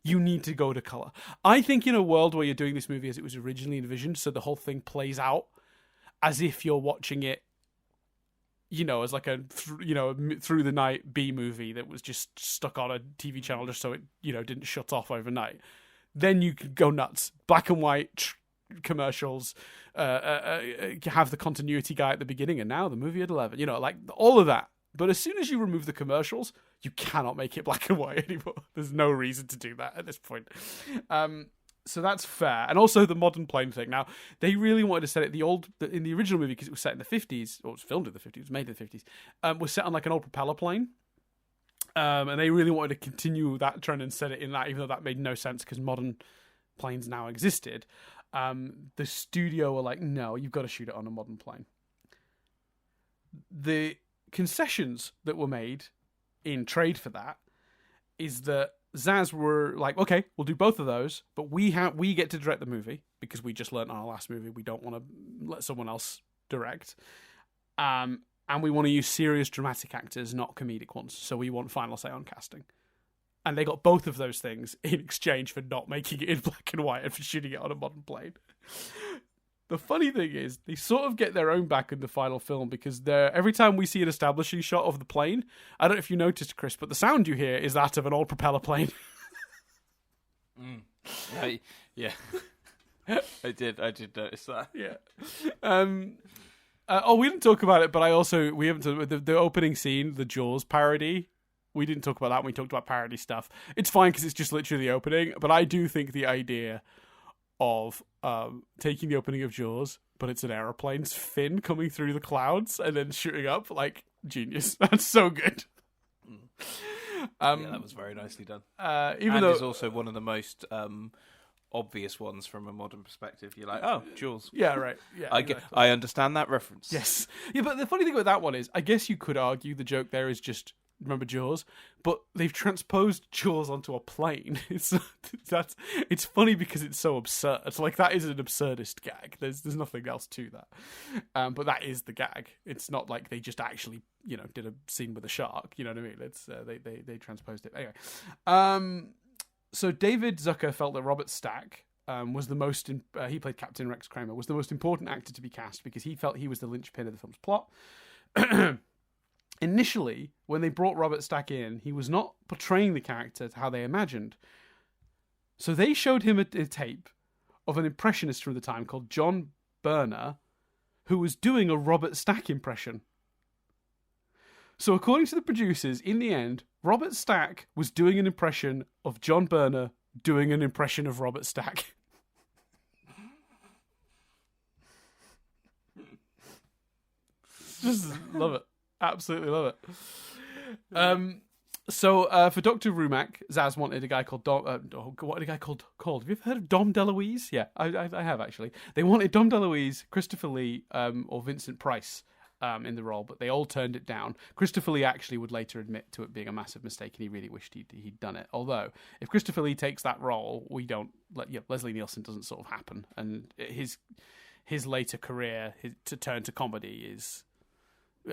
Speaker 1: you need to go to colour. I think in a world where you're doing this movie as it was originally envisioned, so the whole thing plays out as if you're watching it, as like a, through the night B movie that was just stuck on a TV channel just so it, didn't shut off overnight. Then you could go nuts. Black and white commercials, have the continuity guy at the beginning, and now the movie at 11. All of that. But as soon as you remove the commercials, you cannot make it black and white anymore. There's no reason to do that at this point. So that's fair. And also the modern plane thing. Now, they really wanted to set it in the original movie, because it was set in the 50s, or it was filmed in the 50s, it was made in the 50s, was set on like an old propeller plane. And they really wanted to continue that trend and set it in that, even though that made no sense because modern planes now existed. The studio were like, no, you've got to shoot it on a modern plane. The concessions that were made in trade for that is that Zaz were like, okay, we'll do both of those, but we get to direct the movie because we just learned on our last movie we don't want to let someone else direct. And we want to use serious dramatic actors, not comedic ones. So we want final say on casting. And they got both of those things in exchange for not making it in black and white and for shooting it on a modern plane. The funny thing is, they sort of get their own back in the final film because every time we see an establishing shot of the plane, I don't know if you noticed, Chris, but the sound you hear is that of an old propeller plane.
Speaker 2: Yeah. I did notice that.
Speaker 1: Yeah. We didn't talk about it, but we haven't the opening scene, the Jaws parody. We didn't talk about that when we talked about parody stuff. It's fine because it's just literally the opening, but I do think the idea of taking the opening of Jaws, but it's an aeroplane's fin coming through the clouds and then shooting up, genius. That's so good.
Speaker 2: Yeah, that was very nicely done.
Speaker 1: Even though
Speaker 2: it's also one of the most obvious ones from a modern perspective. You're like, oh, Jaws.
Speaker 1: Yeah, right. Yeah,
Speaker 2: I understand that reference.
Speaker 1: Yes. Yeah, but the funny thing about that one is, I guess you could argue the joke there is just, remember Jaws? But they've transposed Jaws onto a plane. It's funny because it's so absurd. It's like, that is an absurdist gag. There's nothing else to that. But that is the gag. It's not like they just actually, did a scene with a shark. You know what I mean? It's they transposed it. Anyway. So David Zucker felt that Robert Stack was the most... he played Captain Rex Kramer, was the most important actor to be cast because he felt he was the linchpin of the film's plot. Initially, when they brought Robert Stack in, he was not portraying the character how they imagined. So they showed him a tape of an impressionist from the time called John Berner, who was doing a Robert Stack impression. So according to the producers, in the end, Robert Stack was doing an impression of John Berner doing an impression of Robert Stack. Just love it. Absolutely love it. So for Dr. Rumack, Zaz wanted a guy called Dom. What did a guy called? Have you ever heard of Dom DeLuise? Yeah, I have actually. They wanted Dom DeLuise, Christopher Lee, or Vincent Price in the role, but they all turned it down. Christopher Lee actually would later admit to it being a massive mistake, and he really wished he'd done it. Although, if Christopher Lee takes that role, Leslie Nielsen doesn't sort of happen, and his later career to turn to comedy is.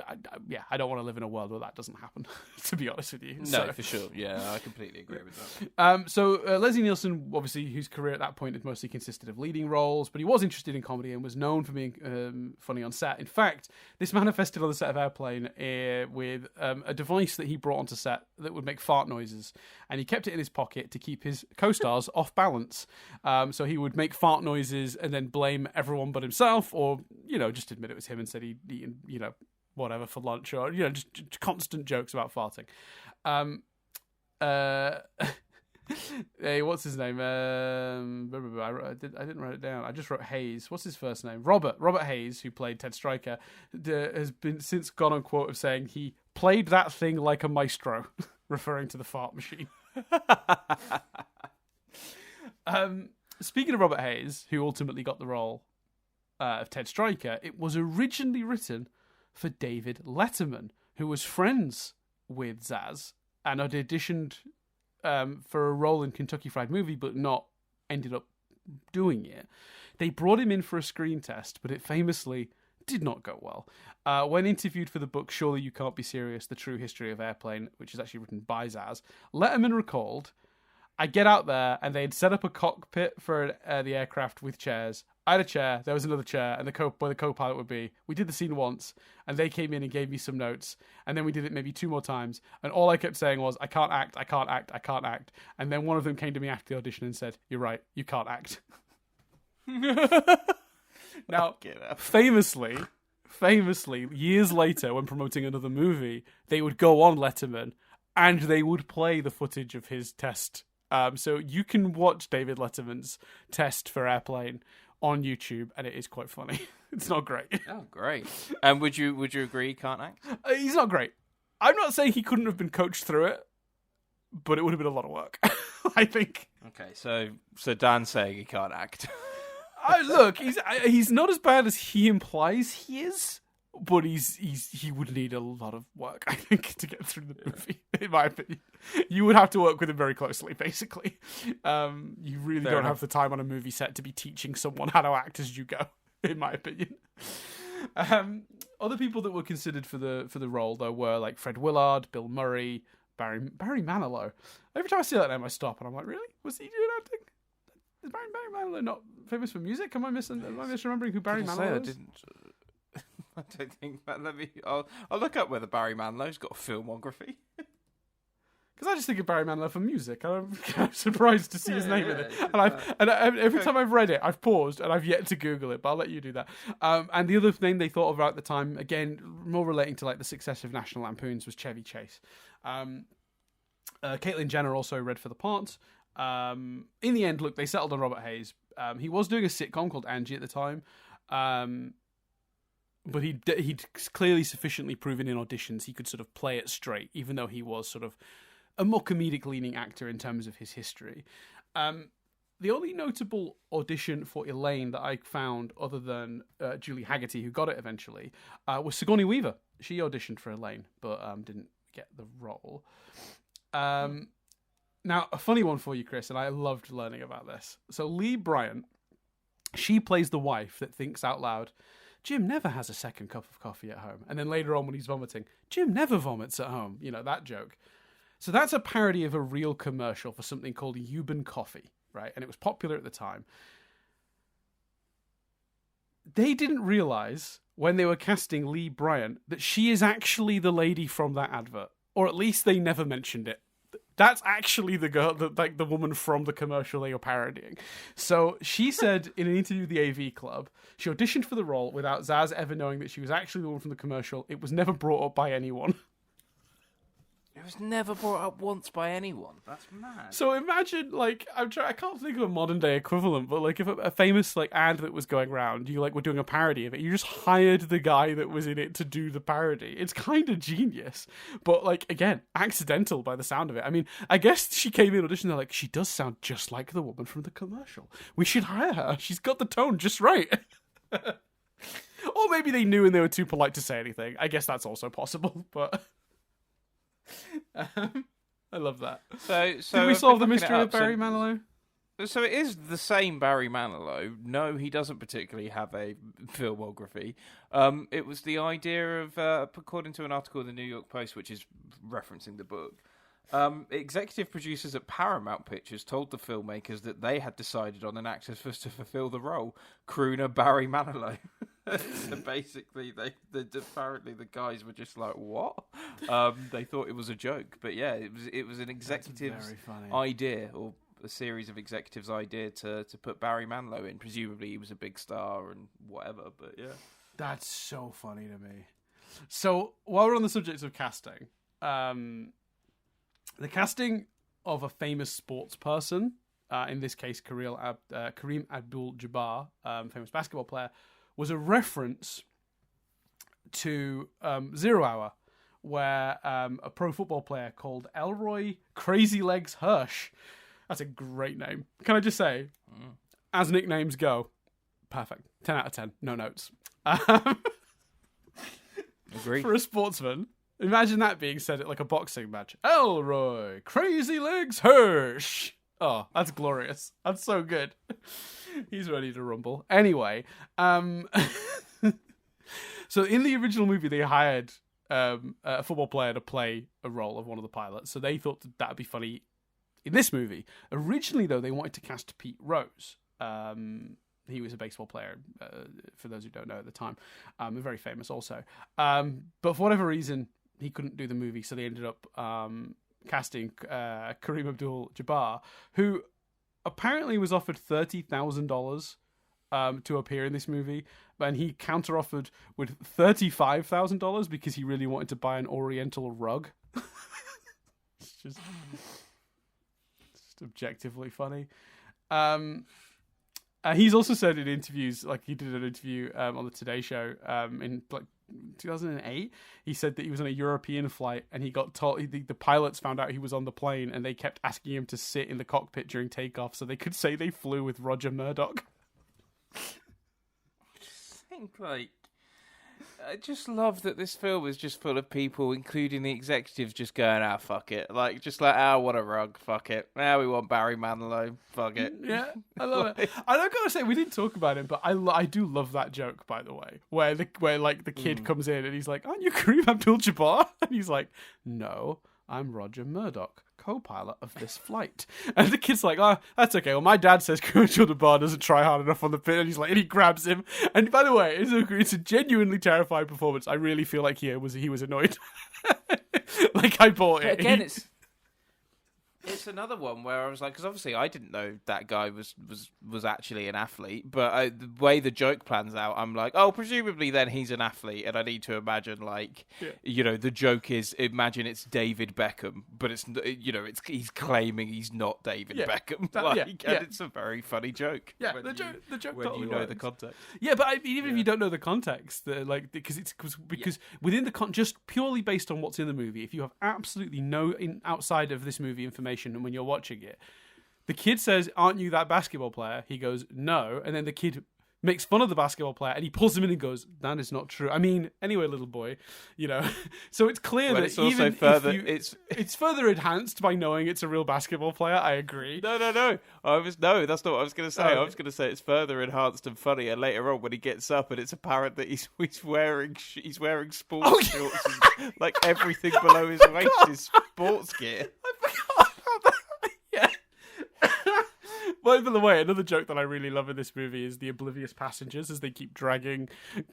Speaker 1: I don't want to live in a world where that doesn't happen, to be honest with you.
Speaker 2: No, for sure. Yeah, I completely agree with that.
Speaker 1: So Leslie Nielsen, obviously, whose career at that point had mostly consisted of leading roles, but he was interested in comedy and was known for being funny on set. In fact, this manifested on the set of Airplane with a device that he brought onto set that would make fart noises, and he kept it in his pocket to keep his co-stars off balance. So he would make fart noises and then blame everyone but himself, or, just admit it was him and said he'd eaten, whatever for lunch, or just constant jokes about farting. Hey, what's his name? I didn't write it down. I just wrote Hayes. What's his first name? Robert Hayes, who played Ted Stryker, has been since gone on quote of saying he played that thing like a maestro, referring to the fart machine. Speaking of Robert Hayes, who ultimately got the role of Ted Stryker, it was originally written for David Letterman, who was friends with Zaz and had auditioned for a role in Kentucky Fried Movie, but not ended up doing it. They brought him in for a screen test, but it famously did not go well. When interviewed for the book Surely You Can't Be Serious, The True History of Airplane, which is actually written by Zaz, Letterman recalled, I get out there and they'd set up a cockpit for the aircraft with chairs. I had a chair, there was another chair, and where the co-pilot would be. We did the scene once, and they came in and gave me some notes, and then we did it maybe 2 more times, and all I kept saying was, I can't act, I can't act, I can't act. And then one of them came to me after the audition and said, you're right, you can't act. Now, famously, years later, when promoting another movie, they would go on Letterman, and they would play the footage of his test. So you can watch David Letterman's test for Airplane on YouTube, and it is quite funny. It's not great.
Speaker 2: Oh, great. And would you agree he can't act?
Speaker 1: He's not great. I'm not saying he couldn't have been coached through it, but it would have been a lot of work, I think.
Speaker 2: Okay, so Dan's saying he can't act.
Speaker 1: Look, he's not as bad as he implies he is, but he would need a lot of work, I think, to get through the movie, in my opinion. You would have to work with him very closely, basically. You really don't have the time on a movie set to be teaching someone how to act as you go, in my opinion. Other people that were considered for the role, though, were like Fred Willard, Bill Murray, Barry Manilow. Every time I see that name, I stop and I'm like, really? Was he doing acting? Is Barry Manilow not famous for music? Am I misremembering who Barry Manilow is?
Speaker 2: I don't think. I'll look up whether Barry Manilow's got a filmography.
Speaker 1: Because I just think of Barry Manilow for music. I'm surprised to see his name in it. And every time I've read it, I've paused and I've yet to Google it, but I'll let you do that. And the other name they thought of at the time, again, more relating to like the success of National Lampoons, was Chevy Chase. Caitlyn Jenner also read for the part. In the end, look, they settled on Robert Hayes. He was doing a sitcom called Angie at the time. But he'd clearly sufficiently proven in auditions he could sort of play it straight, even though he was sort of a more comedic-leaning actor in terms of his history. the only notable audition for Elaine that I found, other than Julie Haggerty, who got it eventually, was Sigourney Weaver. She auditioned for Elaine, but didn't get the role. Now, a funny one for you, Chris, and I loved learning about this. So Lee Bryant, she plays the wife that thinks out loud, Jim never has a second cup of coffee at home. And then later on when he's vomiting, Jim never vomits at home. You know, that joke. So that's a parody of a real commercial for something called Yuban Coffee, right? And it was popular at the time. They didn't realize when they were casting Lee Bryant that she is actually the lady from that advert. Or at least they never mentioned it. That's actually the girl, the woman from the commercial they were parodying. So she said in an interview with the AV Club, she auditioned for the role without Zaz ever knowing that she was actually the one from the commercial. It was never brought up by anyone.
Speaker 2: It was never brought up once by anyone. That's mad.
Speaker 1: So imagine, like, I can't think of a modern day equivalent, but like if a famous like ad that was going around, you like were doing a parody of it, you just hired the guy that was in it to do the parody. It's kind of genius, but like again, accidental by the sound of it. I mean, I guess she came in audition. They're like, she does sound just like the woman from the commercial. We should hire her. She's got the tone just right. Or maybe they knew and they were too polite to say anything. I guess that's also possible, but. I love that.
Speaker 2: So
Speaker 1: did we solve the mystery of Barry Manilow?
Speaker 2: So it is the same Barry Manilow. No, he doesn't particularly have a filmography. It was the idea of, according to an article in the New York Post, which is referencing the book, executive producers at Paramount Pictures told the filmmakers that they had decided on an actor to fulfill the role, crooner Barry Manilow. So basically, apparently the guys were just like, "What?" They thought it was a joke, but yeah, it was an executive's idea, or a series of executives' idea to put Barry Manilow in. Presumably, he was a big star and whatever. But yeah,
Speaker 1: that's so funny to me. So while we're on the subject of casting, the casting of a famous sports person, in this case Kareem Abdul-Jabbar, famous basketball player, was a reference to 0 Hour, where a pro football player called Elroy Crazy Legs Hirsch, that's a great name. Can I just say, as nicknames go, perfect. 10 out of 10, no notes.
Speaker 2: Agree.
Speaker 1: For a sportsman, imagine that being said at like a boxing match. Elroy Crazy Legs Hirsch. Oh, that's glorious. That's so good. He's ready to rumble. Anyway, so in the original movie, they hired a football player to play a role of one of the pilots. So they thought that would be funny in this movie. Originally, though, they wanted to cast Pete Rose. He was a baseball player, for those who don't know at the time. Very famous also. But for whatever reason, he couldn't do the movie, so they ended up casting Kareem Abdul-Jabbar, who apparently was offered $30,000 to appear in this movie, and he counter-offered with $35,000 because he really wanted to buy an Oriental rug. It's just objectively funny. He's also said in interviews, like he did an interview on the Today Show in like 2008, he said that he was on a European flight and he got told, the pilots found out he was on the plane and they kept asking him to sit in the cockpit during takeoff so they could say they flew with Roger Murdoch.
Speaker 2: I just love that this film is just full of people, including the executives, just going, fuck it. Like, just like, what a rug, fuck it. Now we want Barry Manilow, fuck it.
Speaker 1: Yeah, I love it. I don't gotta say, we didn't talk about him, but I do love that joke, by the way, where the kid comes in and he's like, aren't you Kareem Abdul-Jabbar? And he's like, no, I'm Roger Murdoch, co-pilot of this flight. And the kid's like, that's okay. Well, my dad says Kareem Abdul-Jabbar doesn't try hard enough on the pit. And he's like, and he grabs him. And by the way, it's a genuinely terrifying performance. I really feel like he was annoyed. Like, I bought it.
Speaker 2: Again, it's another one where I was like, because obviously I didn't know that guy was actually an athlete, but the way the joke plans out, I'm like, presumably then he's an athlete, and I need to imagine the joke is, imagine it's David Beckham, but it's he's claiming he's not David Beckham, and it's a very funny joke.
Speaker 1: Yeah, the joke
Speaker 2: when
Speaker 1: totally
Speaker 2: you know
Speaker 1: works.
Speaker 2: the context.
Speaker 1: Yeah, but even if you don't know the context, because within the just purely based on what's in the movie, if you have absolutely no outside of this movie information, and when you're watching it, The kid says, "Aren't you that basketball player?" He goes, "No." And then the kid makes fun of the basketball player, and he pulls him in and goes, "That is not true. I mean, anyway, little boy, you know." So it's clear that it's also further, it's further enhanced by knowing it's a real basketball player. I agree.
Speaker 2: No. That's not what I was going to say. I was going to say it's further enhanced and funnier later on when he gets up and it's apparent that he's wearing sports shorts and like everything below his waist is sports gear.
Speaker 1: I forgot about that. Yeah. By the way, another joke that I really love in this movie is the oblivious passengers as they keep dragging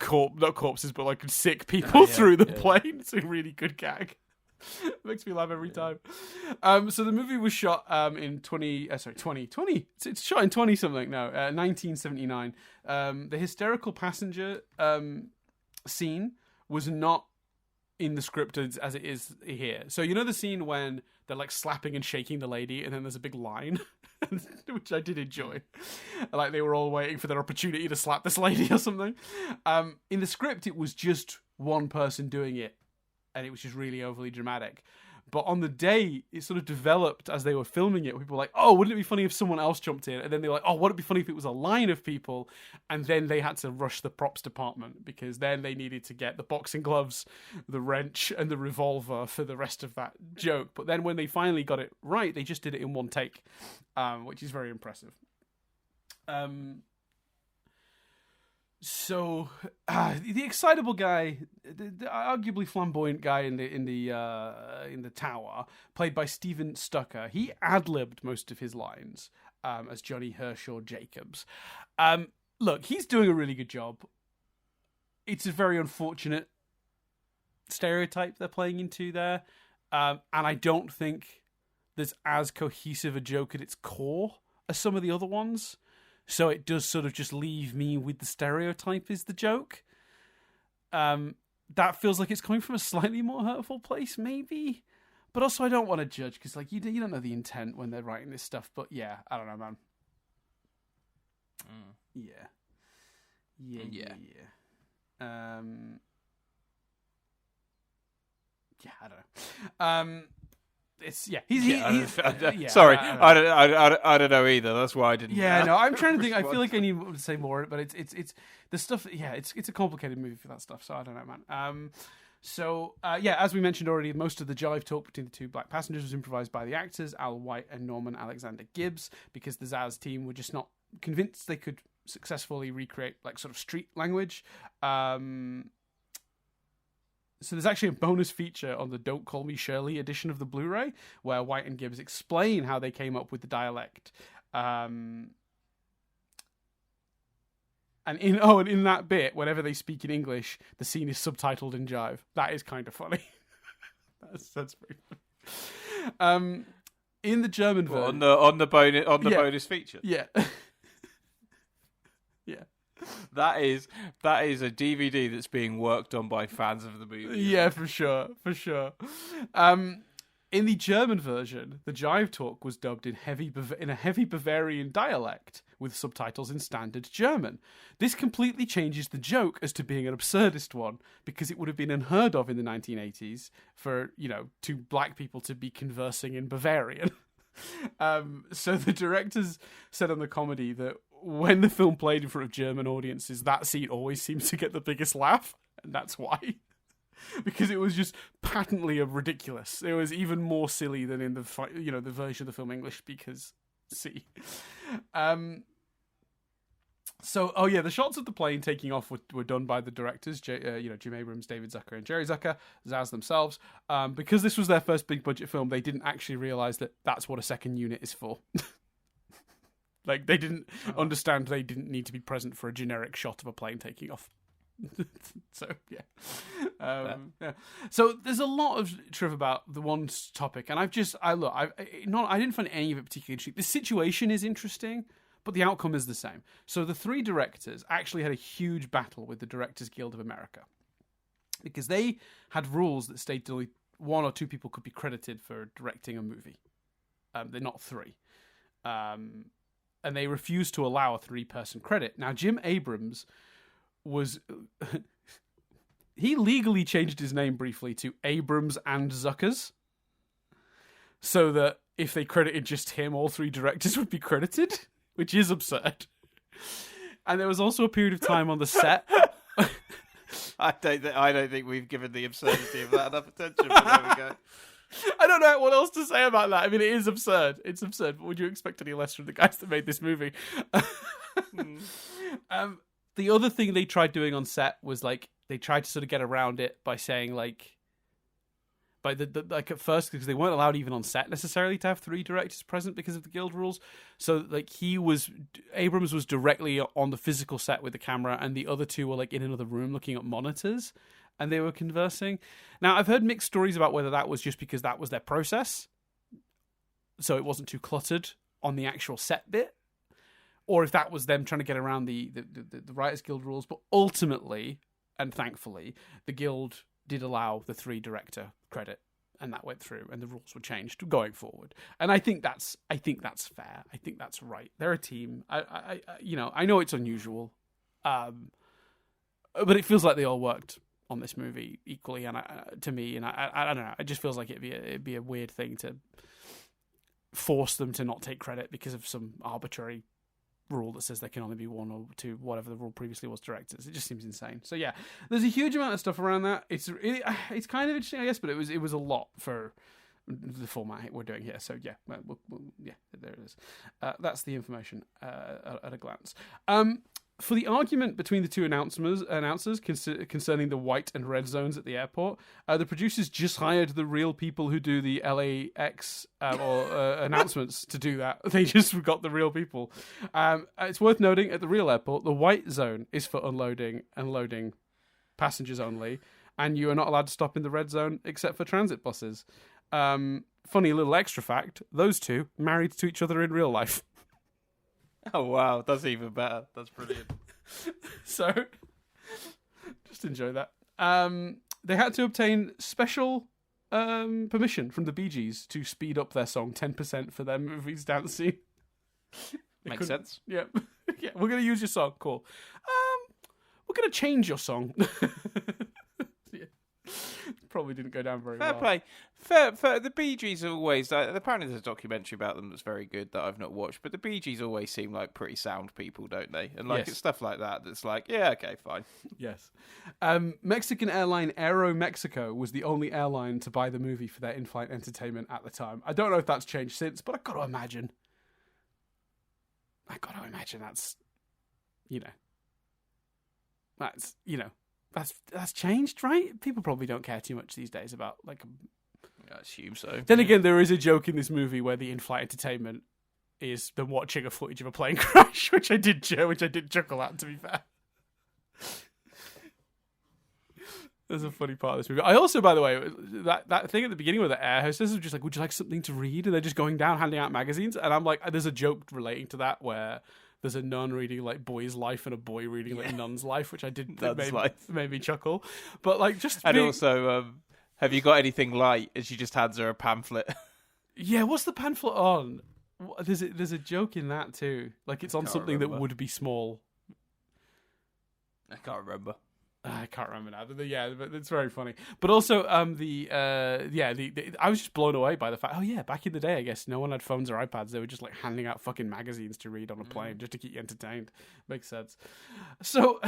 Speaker 1: not corpses, but like sick people through the plane. It's a really good gag. Makes me laugh every time. So the movie was shot in 2020. It's shot in 20 something now, 1979. The hysterical passenger scene was not in the script as it is here. So you know the scene when they're like slapping and shaking the lady, and then there's a big line, which I did enjoy. Like they were all waiting for their opportunity to slap this lady or something. In the script, it was just one person doing it, and it was just really overly dramatic. But on the day, it sort of developed as they were filming it. People were like, "Oh, wouldn't it be funny if someone else jumped in?" And then they were like, "Oh, wouldn't it be funny if it was a line of people?" And then they had to rush the props department because then they needed to get the boxing gloves, the wrench, and the revolver for the rest of that joke. But then when they finally got it right, they just did it in one take, which is very impressive. So the excitable guy, the arguably flamboyant guy in the tower, played by Steven Stucker, he ad-libbed most of his lines as Johnny Hershaw Jacobs. Look, he's doing a really good job. It's a very unfortunate stereotype they're playing into there, and I don't think there's as cohesive a joke at its core as some of the other ones. So it does sort of just leave me with the stereotype is the joke. That feels like it's coming from a slightly more hurtful place, maybe. But also I don't want to judge because like you don't know the intent when they're writing this stuff. But yeah, I don't know, man. Yeah. I don't know.
Speaker 2: Sorry, I don't know either. That's why I didn't.
Speaker 1: Yeah, no, I'm trying to think. I feel like I need to say more, but it's the stuff. Yeah, it's a complicated movie for that stuff. So I don't know, man. As we mentioned already, most of the jive talk between the two black passengers was improvised by the actors Al White and Norman Alexander Gibbs because the Zaz team were just not convinced they could successfully recreate like sort of street language. So there's actually a bonus feature on the Don't Call Me Shirley edition of the Blu-ray where White and Gibbs explain how they came up with the dialect. And in that bit, whenever they speak in English, the scene is subtitled in jive. That is kind of funny. that's pretty funny. In the German version,
Speaker 2: on the bonus feature.
Speaker 1: Yeah. Yeah.
Speaker 2: That is a DVD that's being worked on by fans of the movie.
Speaker 1: Yeah, for sure. In the German version, the jive talk was dubbed in a heavy Bavarian dialect with subtitles in standard German. This completely changes the joke as to being an absurdist one because it would have been unheard of in the 1980s for, two black people to be conversing in Bavarian. So the directors said on the comedy that when the film played in front of German audiences, that scene always seems to get the biggest laugh, and that's why. Because it was just patently ridiculous. It was even more silly than in the version of the film English speakers see. The shots of the plane taking off were done by the directors, Jim Abrams, David Zucker, and Jerry Zucker, Zaz themselves. Because this was their first big budget film, they didn't actually realize that that's what a second unit is for. Like, they didn't understand they didn't need to be present for a generic shot of a plane taking off. So, yeah. So, there's a lot of truth about the one topic, and I didn't find any of it particularly interesting. The situation is interesting, but the outcome is the same. So, the three directors actually had a huge battle with the Directors Guild of America because they had rules that stated only one or two people could be credited for directing a movie. They're not three. And they refused to allow a 3-person credit. Now, Jim Abrams he legally changed his name briefly to Abrams and Zuckers, so that if they credited just him, all 3 directors would be credited, which is absurd. And there was also a period of time on the set.
Speaker 2: I don't think we've given the absurdity of that enough attention, but there we go.
Speaker 1: I don't know what else to say about that. I mean, it is absurd. It's absurd, but would you expect any less from the guys that made this movie? The other thing they tried doing on set was, like, they tried to sort of get around it by saying, like, like at first, because they weren't allowed even on set necessarily to have 3 directors present because of the guild rules. So, like, Abrams was directly on the physical set with the camera, and the other 2 were, like, in another room looking at monitors, and they were conversing. Now, I've heard mixed stories about whether that was just because that was their process, so it wasn't too cluttered on the actual set bit, or if that was them trying to get around the Writers Guild rules. But ultimately, and thankfully, the guild did allow the 3 director credit, and that went through, and the rules were changed going forward. And I think that's fair. I think that's right. They're a team. I know it's unusual, but it feels like they all worked on this movie equally, and to me, and I don't know. It just feels like it'd be a weird thing to force them to not take credit because of some arbitrary rule that says there can only be 1 or 2, whatever the rule previously was, directors. It just seems insane. So yeah, there's a huge amount of stuff around that. It's kind of interesting, I guess, but it was a lot for the format we're doing here. So yeah, yeah, there it is. That's the information at a glance. For the argument between the 2 announcers concerning the white and red zones at the airport, the producers just hired the real people who do the LAX announcements to do that. They just got the real people. It's worth noting, at the real airport, the white zone is for unloading and loading passengers only, and you are not allowed to stop in the red zone except for transit buses. Funny little extra fact, those 2 married to each other in real life.
Speaker 2: Oh, wow. That's even better. That's brilliant.
Speaker 1: So, just enjoy that. They had to obtain special permission from the Bee Gees to speed up their song 10% for their movie's dance scene.
Speaker 2: Makes sense.
Speaker 1: Yeah. Yeah, we're going to use your song. Cool. We're going to change your song. Yeah. Probably didn't go down very well.
Speaker 2: Fair play. For the Bee Gees always, apparently there's a documentary about them that's very good that I've not watched, but the Bee Gees always seem like pretty sound people, don't they? And like,
Speaker 1: yes.
Speaker 2: It's stuff like that that's like, yeah, okay, fine.
Speaker 1: Yes. Mexican airline Aeromexico was the only airline to buy the movie for their in-flight entertainment at the time. I don't know if that's changed since, but I got to imagine that's, that's changed, right? People probably don't care too much these days about, like,
Speaker 2: I assume so.
Speaker 1: Then again, there is a joke in this movie where the in-flight entertainment is them watching a footage of a plane crash, which I did chuckle at, to be fair. There's a funny part of this movie. I also, by the way, that thing at the beginning where the air hostess was just like, would you like something to read? And they're just going down, handing out magazines. And I'm like, there's a joke relating to that where there's a nun reading, like, Boy's Life and a boy reading, like, Nun's Life, which I did made me chuckle. But, like, just
Speaker 2: and also, have you got anything light? And she just hands her a pamphlet.
Speaker 1: Yeah, what's the pamphlet on? There's a joke in that too. Like, it's on something that would be small.
Speaker 2: I can't remember.
Speaker 1: I can't remember now. But yeah, but it's very funny. But also, I was just blown away by the fact. Oh yeah, back in the day, I guess no one had phones or iPads. They were just like handing out fucking magazines to read on a plane just to keep you entertained. Makes sense. So,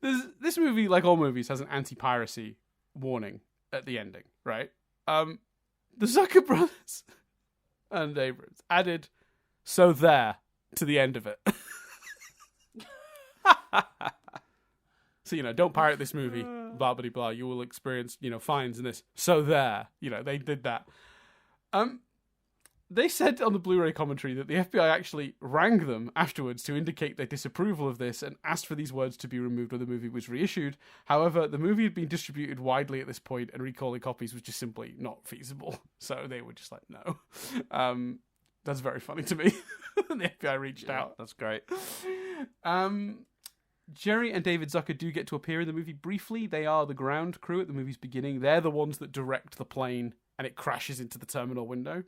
Speaker 1: this movie, like all movies, has an anti-piracy warning at the ending, right? The Zucker brothers and Abrams added "so there" to the end of it. So, don't pirate this movie, blah, blah, blah. You will experience, fines in this. So there, they did that. They said on the Blu-ray commentary that the FBI actually rang them afterwards to indicate their disapproval of this and asked for these words to be removed when the movie was reissued. However, the movie had been distributed widely at this point and recalling copies was just simply not feasible. So they were just like, no. That's very funny to me. And the FBI reached out.
Speaker 2: That's great.
Speaker 1: Jerry and David Zucker do get to appear in the movie briefly. They are the ground crew at the movie's beginning. They're the ones that direct the plane and it crashes into the terminal window.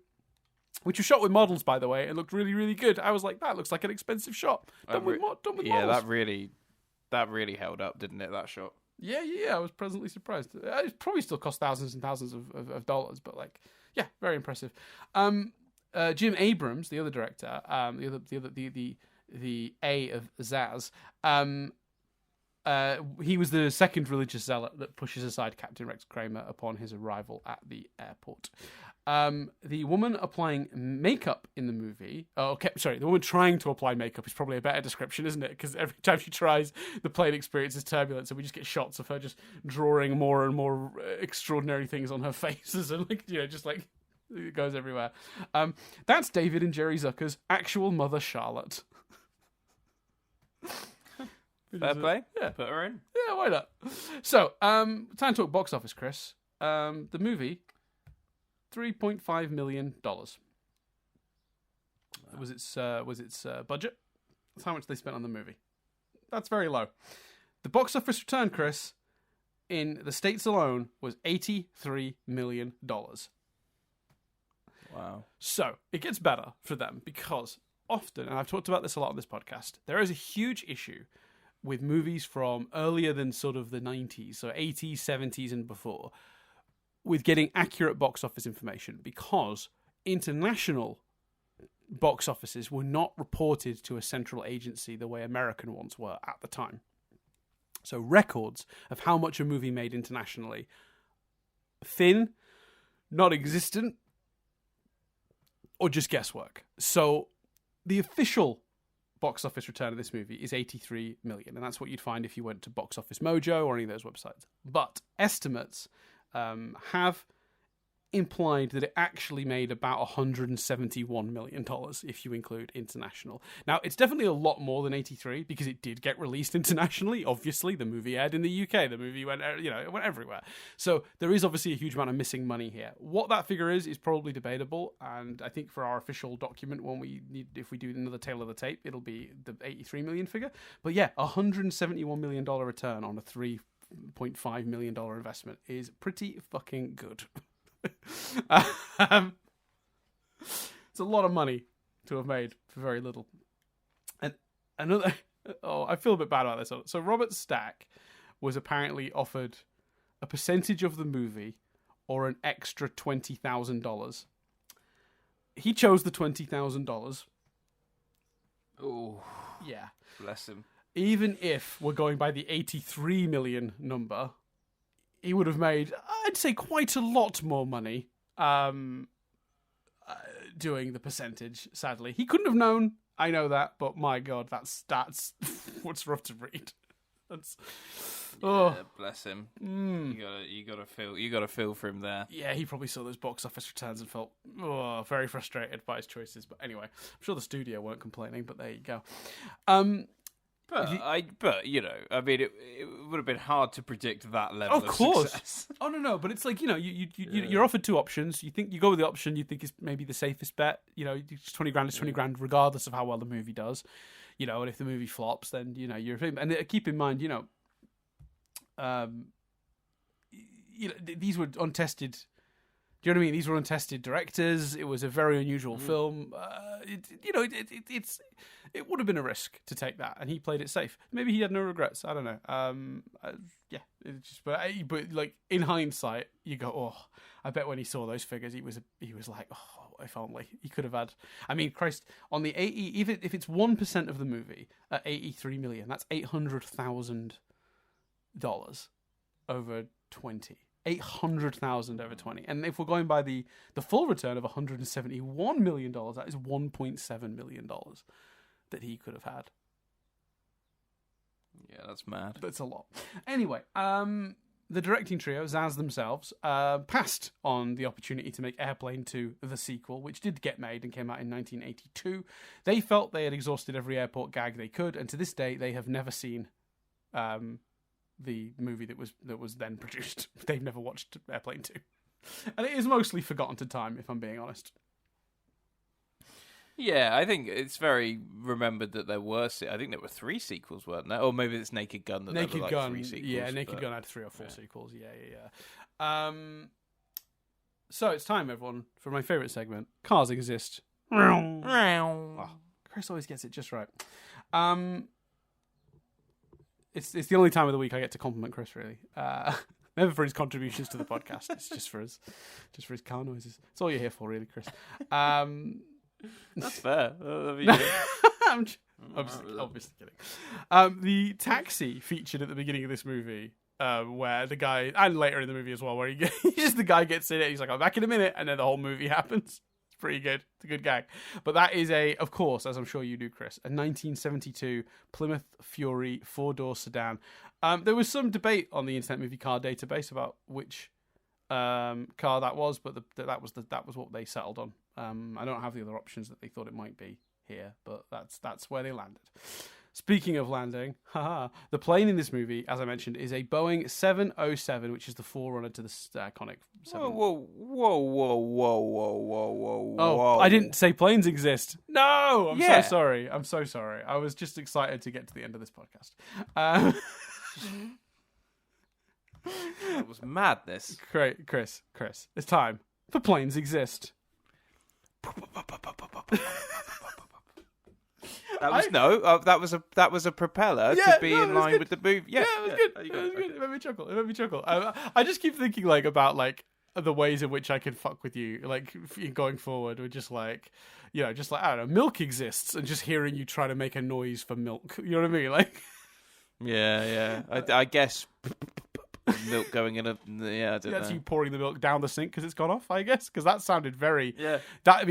Speaker 1: Which was shot with models, by the way. It looked really, really good. I was like, that looks like an expensive shot. Done with models.
Speaker 2: That really held up, didn't it, that shot?
Speaker 1: Yeah, I was pleasantly surprised. It probably still cost thousands and thousands of dollars, but like, yeah, very impressive. Jim Abrams, the other director, the A of Zaz, he was the second religious zealot that pushes aside Captain Rex Kramer upon his arrival at the airport. The woman applying makeup in the movie... the woman trying to apply makeup is probably a better description, isn't it? Because every time she tries, the plane experiences turbulence, and we just get shots of her just drawing more and more extraordinary things on her faces, and just like it goes everywhere. That's David and Jerry Zucker's actual mother, Charlotte.
Speaker 2: Fair play.
Speaker 1: Yeah.
Speaker 2: Put her in.
Speaker 1: Yeah, why not? So, time to talk box office, Chris. The movie, $3.5 million. Was its budget? That's how much they spent on the movie. That's very low. The box office return, Chris, in the States alone was $83 million.
Speaker 2: Wow.
Speaker 1: So, it gets better for them because often, and I've talked about this a lot on this podcast, there is a huge issue with movies from earlier than sort of the 90s, so 80s, 70s and before, with getting accurate box office information because international box offices were not reported to a central agency the way American ones were at the time. So records of how much a movie made internationally, thin, not existent, or just guesswork. So the official box office return of this movie is 83 million, and that's what you'd find if you went to Box Office Mojo or any of those websites. But estimates have implied that it actually made about $171 million if you include international. Now, it's definitely a lot more than 83 because it did get released internationally. Obviously, the movie aired in the UK. The movie went, it went everywhere. So there is obviously a huge amount of missing money here. What that figure is probably debatable, and I think for our official document, if we do another tail of the tape, it'll be the 83 million figure. But yeah, $171 million return on a $3.5 million investment is pretty fucking good. It's a lot of money to have made for very little. And another, I feel a bit bad about this. So Robert Stack was apparently offered a percentage of the movie or an extra $20,000. He chose the $20,000.
Speaker 2: Oh,
Speaker 1: yeah,
Speaker 2: bless him.
Speaker 1: Even if we're going by the 83 million number, he would have made, I'd say, quite a lot more money doing the percentage, sadly. He couldn't have known, I know that, but my God, that's what's rough to read.
Speaker 2: Bless him. You gotta feel for him there.
Speaker 1: Yeah, he probably saw those box office returns and felt very frustrated by his choices. But anyway, I'm sure the studio weren't complaining, but there you go.
Speaker 2: But it would have been hard to predict that level of success.
Speaker 1: Oh no, but it's like you're offered two options. You think you go with the option you think is maybe the safest bet. $20,000 is $20,000 regardless of how well the movie does. And if the movie flops, then you're. And keep in mind, these were untested. Do you know what I mean? These were untested directors. It was a very unusual film. It would have been a risk to take that, and he played it safe. Maybe he had no regrets. I don't know. But like in hindsight, you go, oh, I bet when he saw those figures, he was like, oh, if only he could have had. I mean, Christ, on the 80, if it's 1% of the movie at 83 million, that's $800,000 over 20. 800,000 over 20, and if we're going by the full return of $171 million, that is $1.7 million that he could have had.
Speaker 2: Yeah, that's mad.
Speaker 1: That's a lot. Anyway, the directing trio, Zaz themselves, passed on the opportunity to make Airplane 2 the sequel, which did get made and came out in 1982. They felt they had exhausted every airport gag they could, and to this day, they have never seen the movie that was then produced. They've never watched Airplane 2. And it is mostly forgotten to time, if I'm being honest.
Speaker 2: Yeah, I think it's very remembered that there were 3 sequels, weren't there? Or maybe it's Naked Gun that
Speaker 1: Naked
Speaker 2: there were
Speaker 1: Gun,
Speaker 2: 3 sequels.
Speaker 1: Yeah, Naked Gun had 3 or 4 sequels. Yeah. So it's time, everyone, for my favourite segment, Cars Exist. Oh, Chris always gets it just right. it's the only time of the week I get to compliment Chris, really. Never for his contributions to the podcast. It's just for his car noises. It's all you're here for, really, Chris.
Speaker 2: That's fair.
Speaker 1: I'm obviously kidding. The taxi featured at the beginning of this movie, where the guy, and later in the movie as well, where the guy gets in it, he's like, "I'm back in a minute," and then the whole movie happens. It's pretty good. It's a good gag. But that is of course, as I'm sure you do, Chris, a 1972 Plymouth Fury 4-door sedan. There was some debate on the Internet Movie Car Database about which car that was, but that was what they settled on. I don't have the other options that they thought it might be here, but that's where they landed. Speaking of landing, the plane in this movie, as I mentioned, is a Boeing 707, which is the forerunner to the iconic.
Speaker 2: Whoa!
Speaker 1: Oh, I didn't say planes exist. No, I'm so sorry. I'm so sorry. I was just excited to get to the end of this podcast.
Speaker 2: That was madness.
Speaker 1: Great, Chris, it's time for Planes Exist.
Speaker 2: That was a propeller to be in line with the movie.
Speaker 1: Yeah, it was good. It was good. It made me chuckle. I just keep thinking about the ways in which I can fuck with you, going forward. We're just I don't know, milk exists, and just hearing you try to make a noise for milk. You know what I mean?
Speaker 2: Yeah. I guess milk going in a I don't know.
Speaker 1: That's you pouring the milk down the sink because it's gone off. I guess because that sounded very that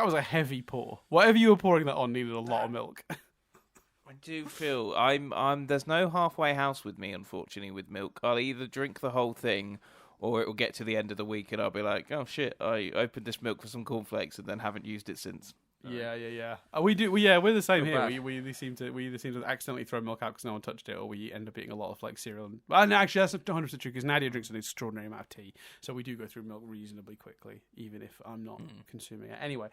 Speaker 1: was a heavy pour. Whatever you were pouring that on needed a lot of milk.
Speaker 2: I do feel I'm there's no halfway house with me, unfortunately, with milk. I'll either drink the whole thing, or it will get to the end of the week and I'll be like, oh shit, I opened this milk for some cornflakes and then haven't used it since.
Speaker 1: Yeah. We do. We're the same here. We seem to accidentally throw milk out because no one touched it, or we end up eating a lot of cereal. And actually, that's 100% true because Nadia drinks an extraordinary amount of tea, so we do go through milk reasonably quickly, even if I'm not consuming it. Anyway,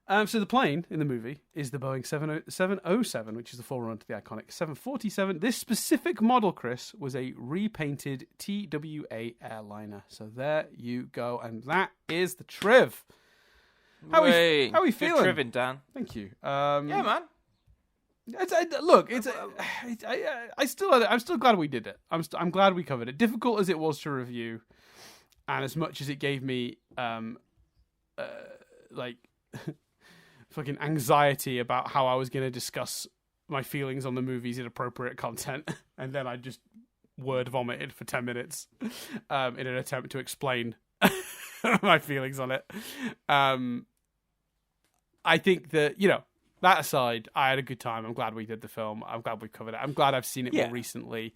Speaker 1: so the plane in the movie is the Boeing 707, which is the forerunner to the iconic 747. This specific model, Chris, was a repainted TWA airliner. So there you go, and that is the triv. How are we feeling?
Speaker 2: Good trivin, Dan.
Speaker 1: Thank you.
Speaker 2: Yeah, man.
Speaker 1: I'm still glad we did it. I'm glad we covered it. Difficult as it was to review, and as much as it gave me fucking anxiety about how I was going to discuss my feelings on the movie's inappropriate content, and then I just word vomited for 10 minutes in an attempt to explain my feelings on it. I think that, that aside, I had a good time. I'm glad we did the film. I'm glad we covered it. I'm glad I've seen it more recently.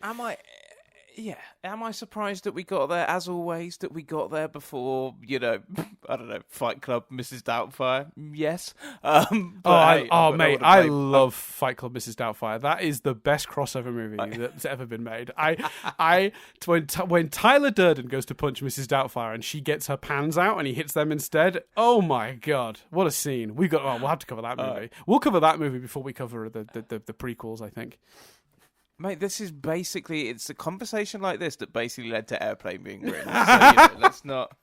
Speaker 2: Am I surprised that we got there, as always, that we got there before, I don't know, Fight Club, Mrs. Doubtfire? Yes.
Speaker 1: Mate, I love Fight Club, Mrs. Doubtfire. That is the best crossover movie that's ever been made. When Tyler Durden goes to punch Mrs. Doubtfire and she gets her pans out and he hits them instead, oh my God, what a scene. We'll have to cover that movie. We'll cover that movie before we cover the prequels, I think.
Speaker 2: Mate, this is basically, it's a conversation like this that basically led to Airplane being written. So, let's not...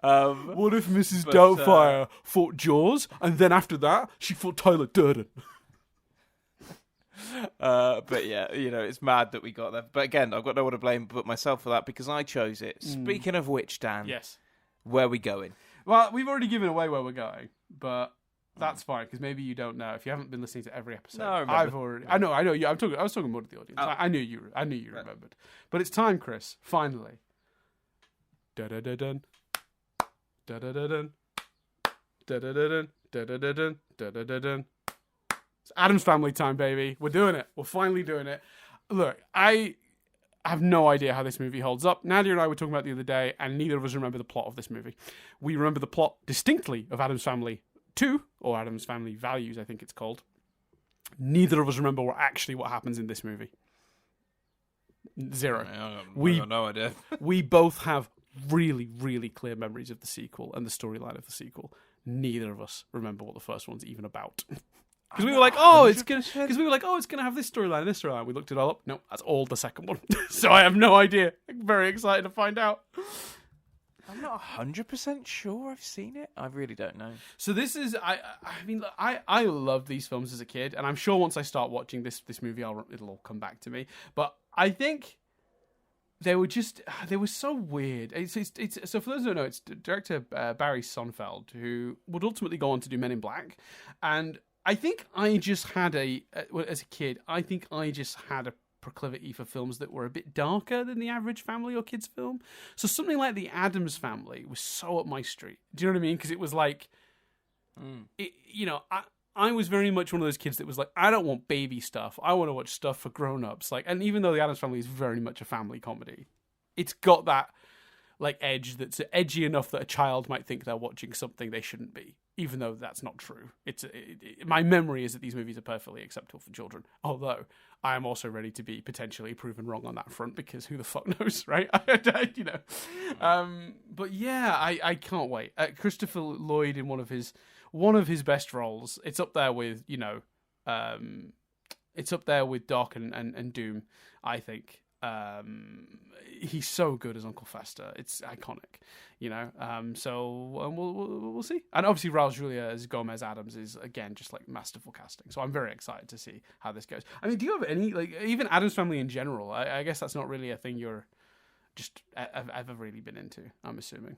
Speaker 1: what if Mrs. Doubtfire fought Jaws, and then after that, she fought Tyler Durden?
Speaker 2: But yeah, it's mad that we got there. But again, I've got no one to blame but myself for that, because I chose it. Speaking of which, Dan,
Speaker 1: yes,
Speaker 2: where are we going?
Speaker 1: Well, we've already given away where we're going, but... That's fine, because maybe you don't know if you haven't been listening to every episode.
Speaker 2: No,
Speaker 1: I know you. I was talking more to the audience. Oh. I knew you remembered. But it's time, Chris. Finally. Da da da dun. Da da da dun. Da da da dun. Da da da dun. Da da da dun. It's Addams Family time, baby. We're doing it. We're finally doing it. Look, I have no idea how this movie holds up. Nadia and I were talking about it the other day, and neither of us remember the plot of this movie. We remember the plot distinctly of Addams Family 2, or Addams Family Values, I think it's called. Neither of us remember what happens in this movie. Zero.
Speaker 2: I got no idea.
Speaker 1: We both have really, really clear memories of the sequel and the storyline of the sequel. Neither of us remember what the first one's even about. Because we were like, it's gonna have this storyline and this storyline. We looked it all up. No, that's all the second one. So I have no idea. I'm very excited to find out.
Speaker 2: I'm not 100% sure I've seen it. I really don't know.
Speaker 1: So this is, I loved these films as a kid, and I'm sure once I start watching this movie, it'll all come back to me. But I think they were so weird. So for those who don't know, it's director Barry Sonnenfeld, who would ultimately go on to do Men in Black, and I think I just had as a kid, I think I just had a proclivity for films that were a bit darker than the average family or kids film. So something like The Addams Family was so up my street. Do you know what I mean? Because it was like, I was very much one of those kids that was like, I don't want baby stuff. I want to watch stuff for grown-ups. Like, and even though The Addams Family is very much a family comedy, it's got that like edge that's edgy enough that a child might think they're watching something they shouldn't be, even though that's not true. My memory is that these movies are perfectly acceptable for children, although I am also ready to be potentially proven wrong on that front, because who the fuck knows, right? But yeah, I can't wait. Christopher Lloyd in one of his best roles. It's up there with Doc and Doom, I think. He's so good as Uncle Fester. It's iconic, so we'll see. And obviously Raul Julia as Gomez Adams is, again, just like masterful casting. So I'm very excited to see how this goes. I mean, do you have any, like, even Adams Family in general? I guess that's not really a thing you're just ever really been into, I'm assuming.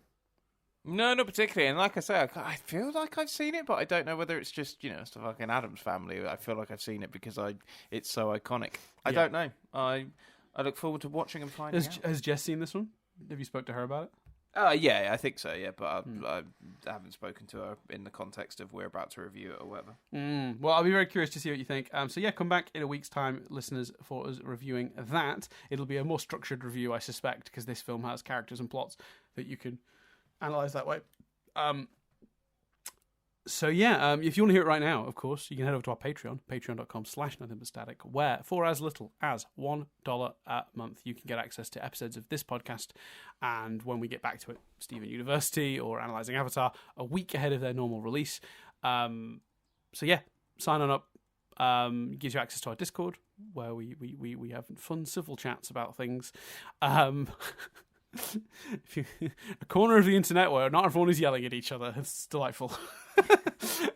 Speaker 2: No, not particularly. And like I say, I feel like I've seen it, but I don't know whether it's just, stuff like an Addams Family. I feel like I've seen it because it's so iconic. I don't know. I look forward to watching and finding out. Has
Speaker 1: Jess seen this one? Have you spoke to her about it?
Speaker 2: Yeah, I think so, yeah. But I haven't spoken to her in the context of we're about to review it or whatever.
Speaker 1: Well, I'll be very curious to see what you think. So yeah, come back in a week's time, listeners, for us reviewing that. It'll be a more structured review, I suspect, because this film has characters and plots that you can analyse that way. So yeah, if you want to hear it right now, of course, you can head over to our Patreon, patreon.com/nothingbutstatic, where for as little as $1 a month, you can get access to episodes of this podcast, and when we get back to it, Steven University or Analysing Avatar, a week ahead of their normal release. So yeah, sign on up. Gives you access to our Discord, where we have fun civil chats about things. A corner of the internet where not everyone is yelling at each other. It's delightful.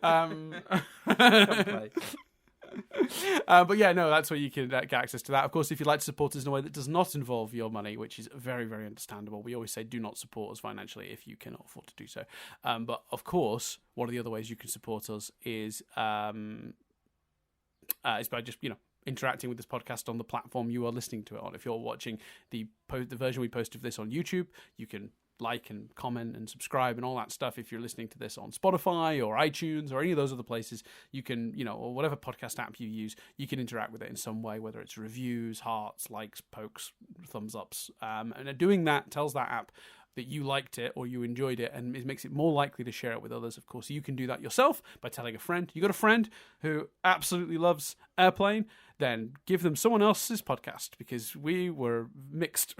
Speaker 1: But yeah, no, that's where you can get access to that. Of course, if you'd like to support us in a way that does not involve your money, which is very, very understandable, we always say do not support us financially if you cannot afford to do so. But of course, one of the other ways you can support us is by just, interacting with this podcast on the platform you are listening to it on. If you're watching the version we post of this on YouTube, you can like and comment and subscribe and all that stuff. If you're listening to this on Spotify or iTunes or any of those other places, you can, or whatever podcast app you use, you can interact with it in some way, whether it's reviews, hearts, likes, pokes, thumbs ups. And doing that tells that app that you liked it or you enjoyed it, and it makes it more likely to share it with others. Of course, you can do that yourself by telling a friend. You got a friend who absolutely loves Airplane, then give them someone else's podcast, because we were mixed.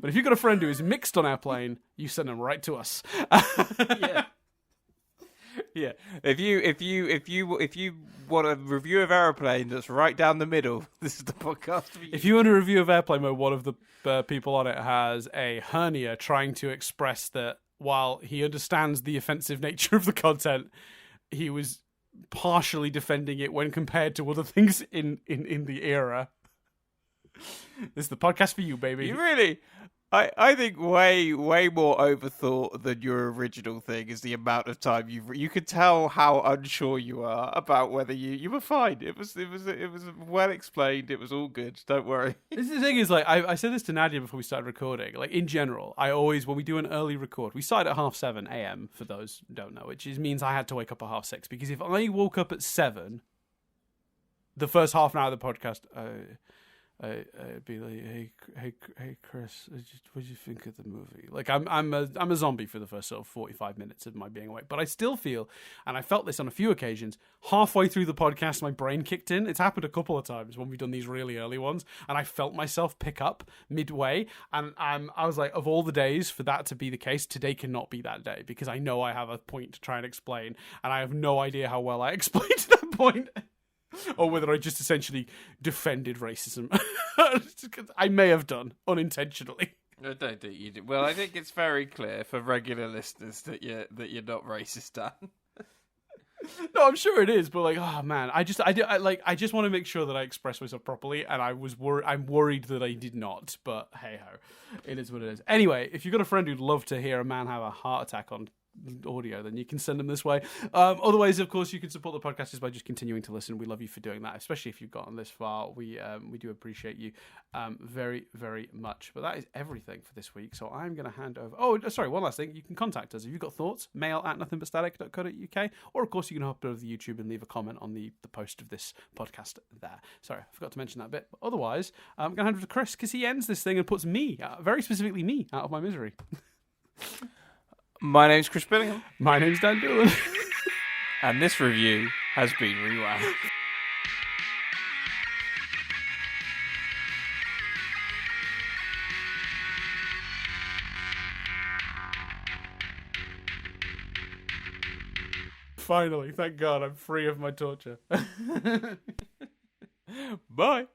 Speaker 1: But if you've got a friend who is mixed on Airplane, you send them right to us.
Speaker 2: Yeah. Yeah. If you want a review of Airplane that's right down the middle, this is the podcast for you.
Speaker 1: If you want a review of Airplane where one of the people on it has a hernia trying to express that while he understands the offensive nature of the content, he was partially defending it when compared to other things in the era. This is the podcast for you, baby.
Speaker 2: You really... I think way more overthought than your original thing is the amount of time you could tell how unsure you are about whether you were fine. It was well explained. It was all good. Don't worry.
Speaker 1: This is the thing is, like, I said this to Nadia before we started recording. Like, in general, I always, when we do an early record, we start at 7:30 a.m. for those who don't know, which means I had to wake up at 6:30, because if I woke up at 7, the first half an hour of the podcast, I'd be like, hey, Chris, what did you think of the movie? Like, I'm a zombie for the first sort of 45 minutes of my being awake, but I still feel, and I felt this on a few occasions, halfway through the podcast, my brain kicked in. It's happened a couple of times when we've done these really early ones, and I felt myself pick up midway, and I was like, of all the days for that to be the case, today cannot be that day, because I know I have a point to try and explain, and I have no idea how well I explained that point. Or whether I just essentially defended racism. I may have done, unintentionally.
Speaker 2: I don't think you do. Well, I think it's very clear for regular listeners that you're not racist, Dan.
Speaker 1: No, I'm sure it is, but like, oh man, I just want to make sure that I express myself properly, and I'm worried that I did not, but hey ho, it is what it is. Anyway, if you've got a friend who'd love to hear a man have a heart attack on audio, then you can send them this way. Otherwise, of course, you can support the podcast by just continuing to listen. We love you for doing that, especially if you've gotten this far. We do appreciate you very, very much. But that is everything for this week. So I'm going to hand over. Oh, sorry, one last thing. You can contact us if you've got thoughts. mail@nothingbutstatic.co.uk, or of course you can hop over the YouTube and leave a comment on the post of this podcast there. Sorry, I forgot to mention that bit. But otherwise, I'm going to hand over to Chris because he ends this thing and puts me, very specifically me, out of my misery.
Speaker 2: My name's Chris Billingham.
Speaker 1: My name's Dan Doolan.
Speaker 2: And this review has been rewound.
Speaker 1: Finally, thank God, I'm free of my torture. Bye.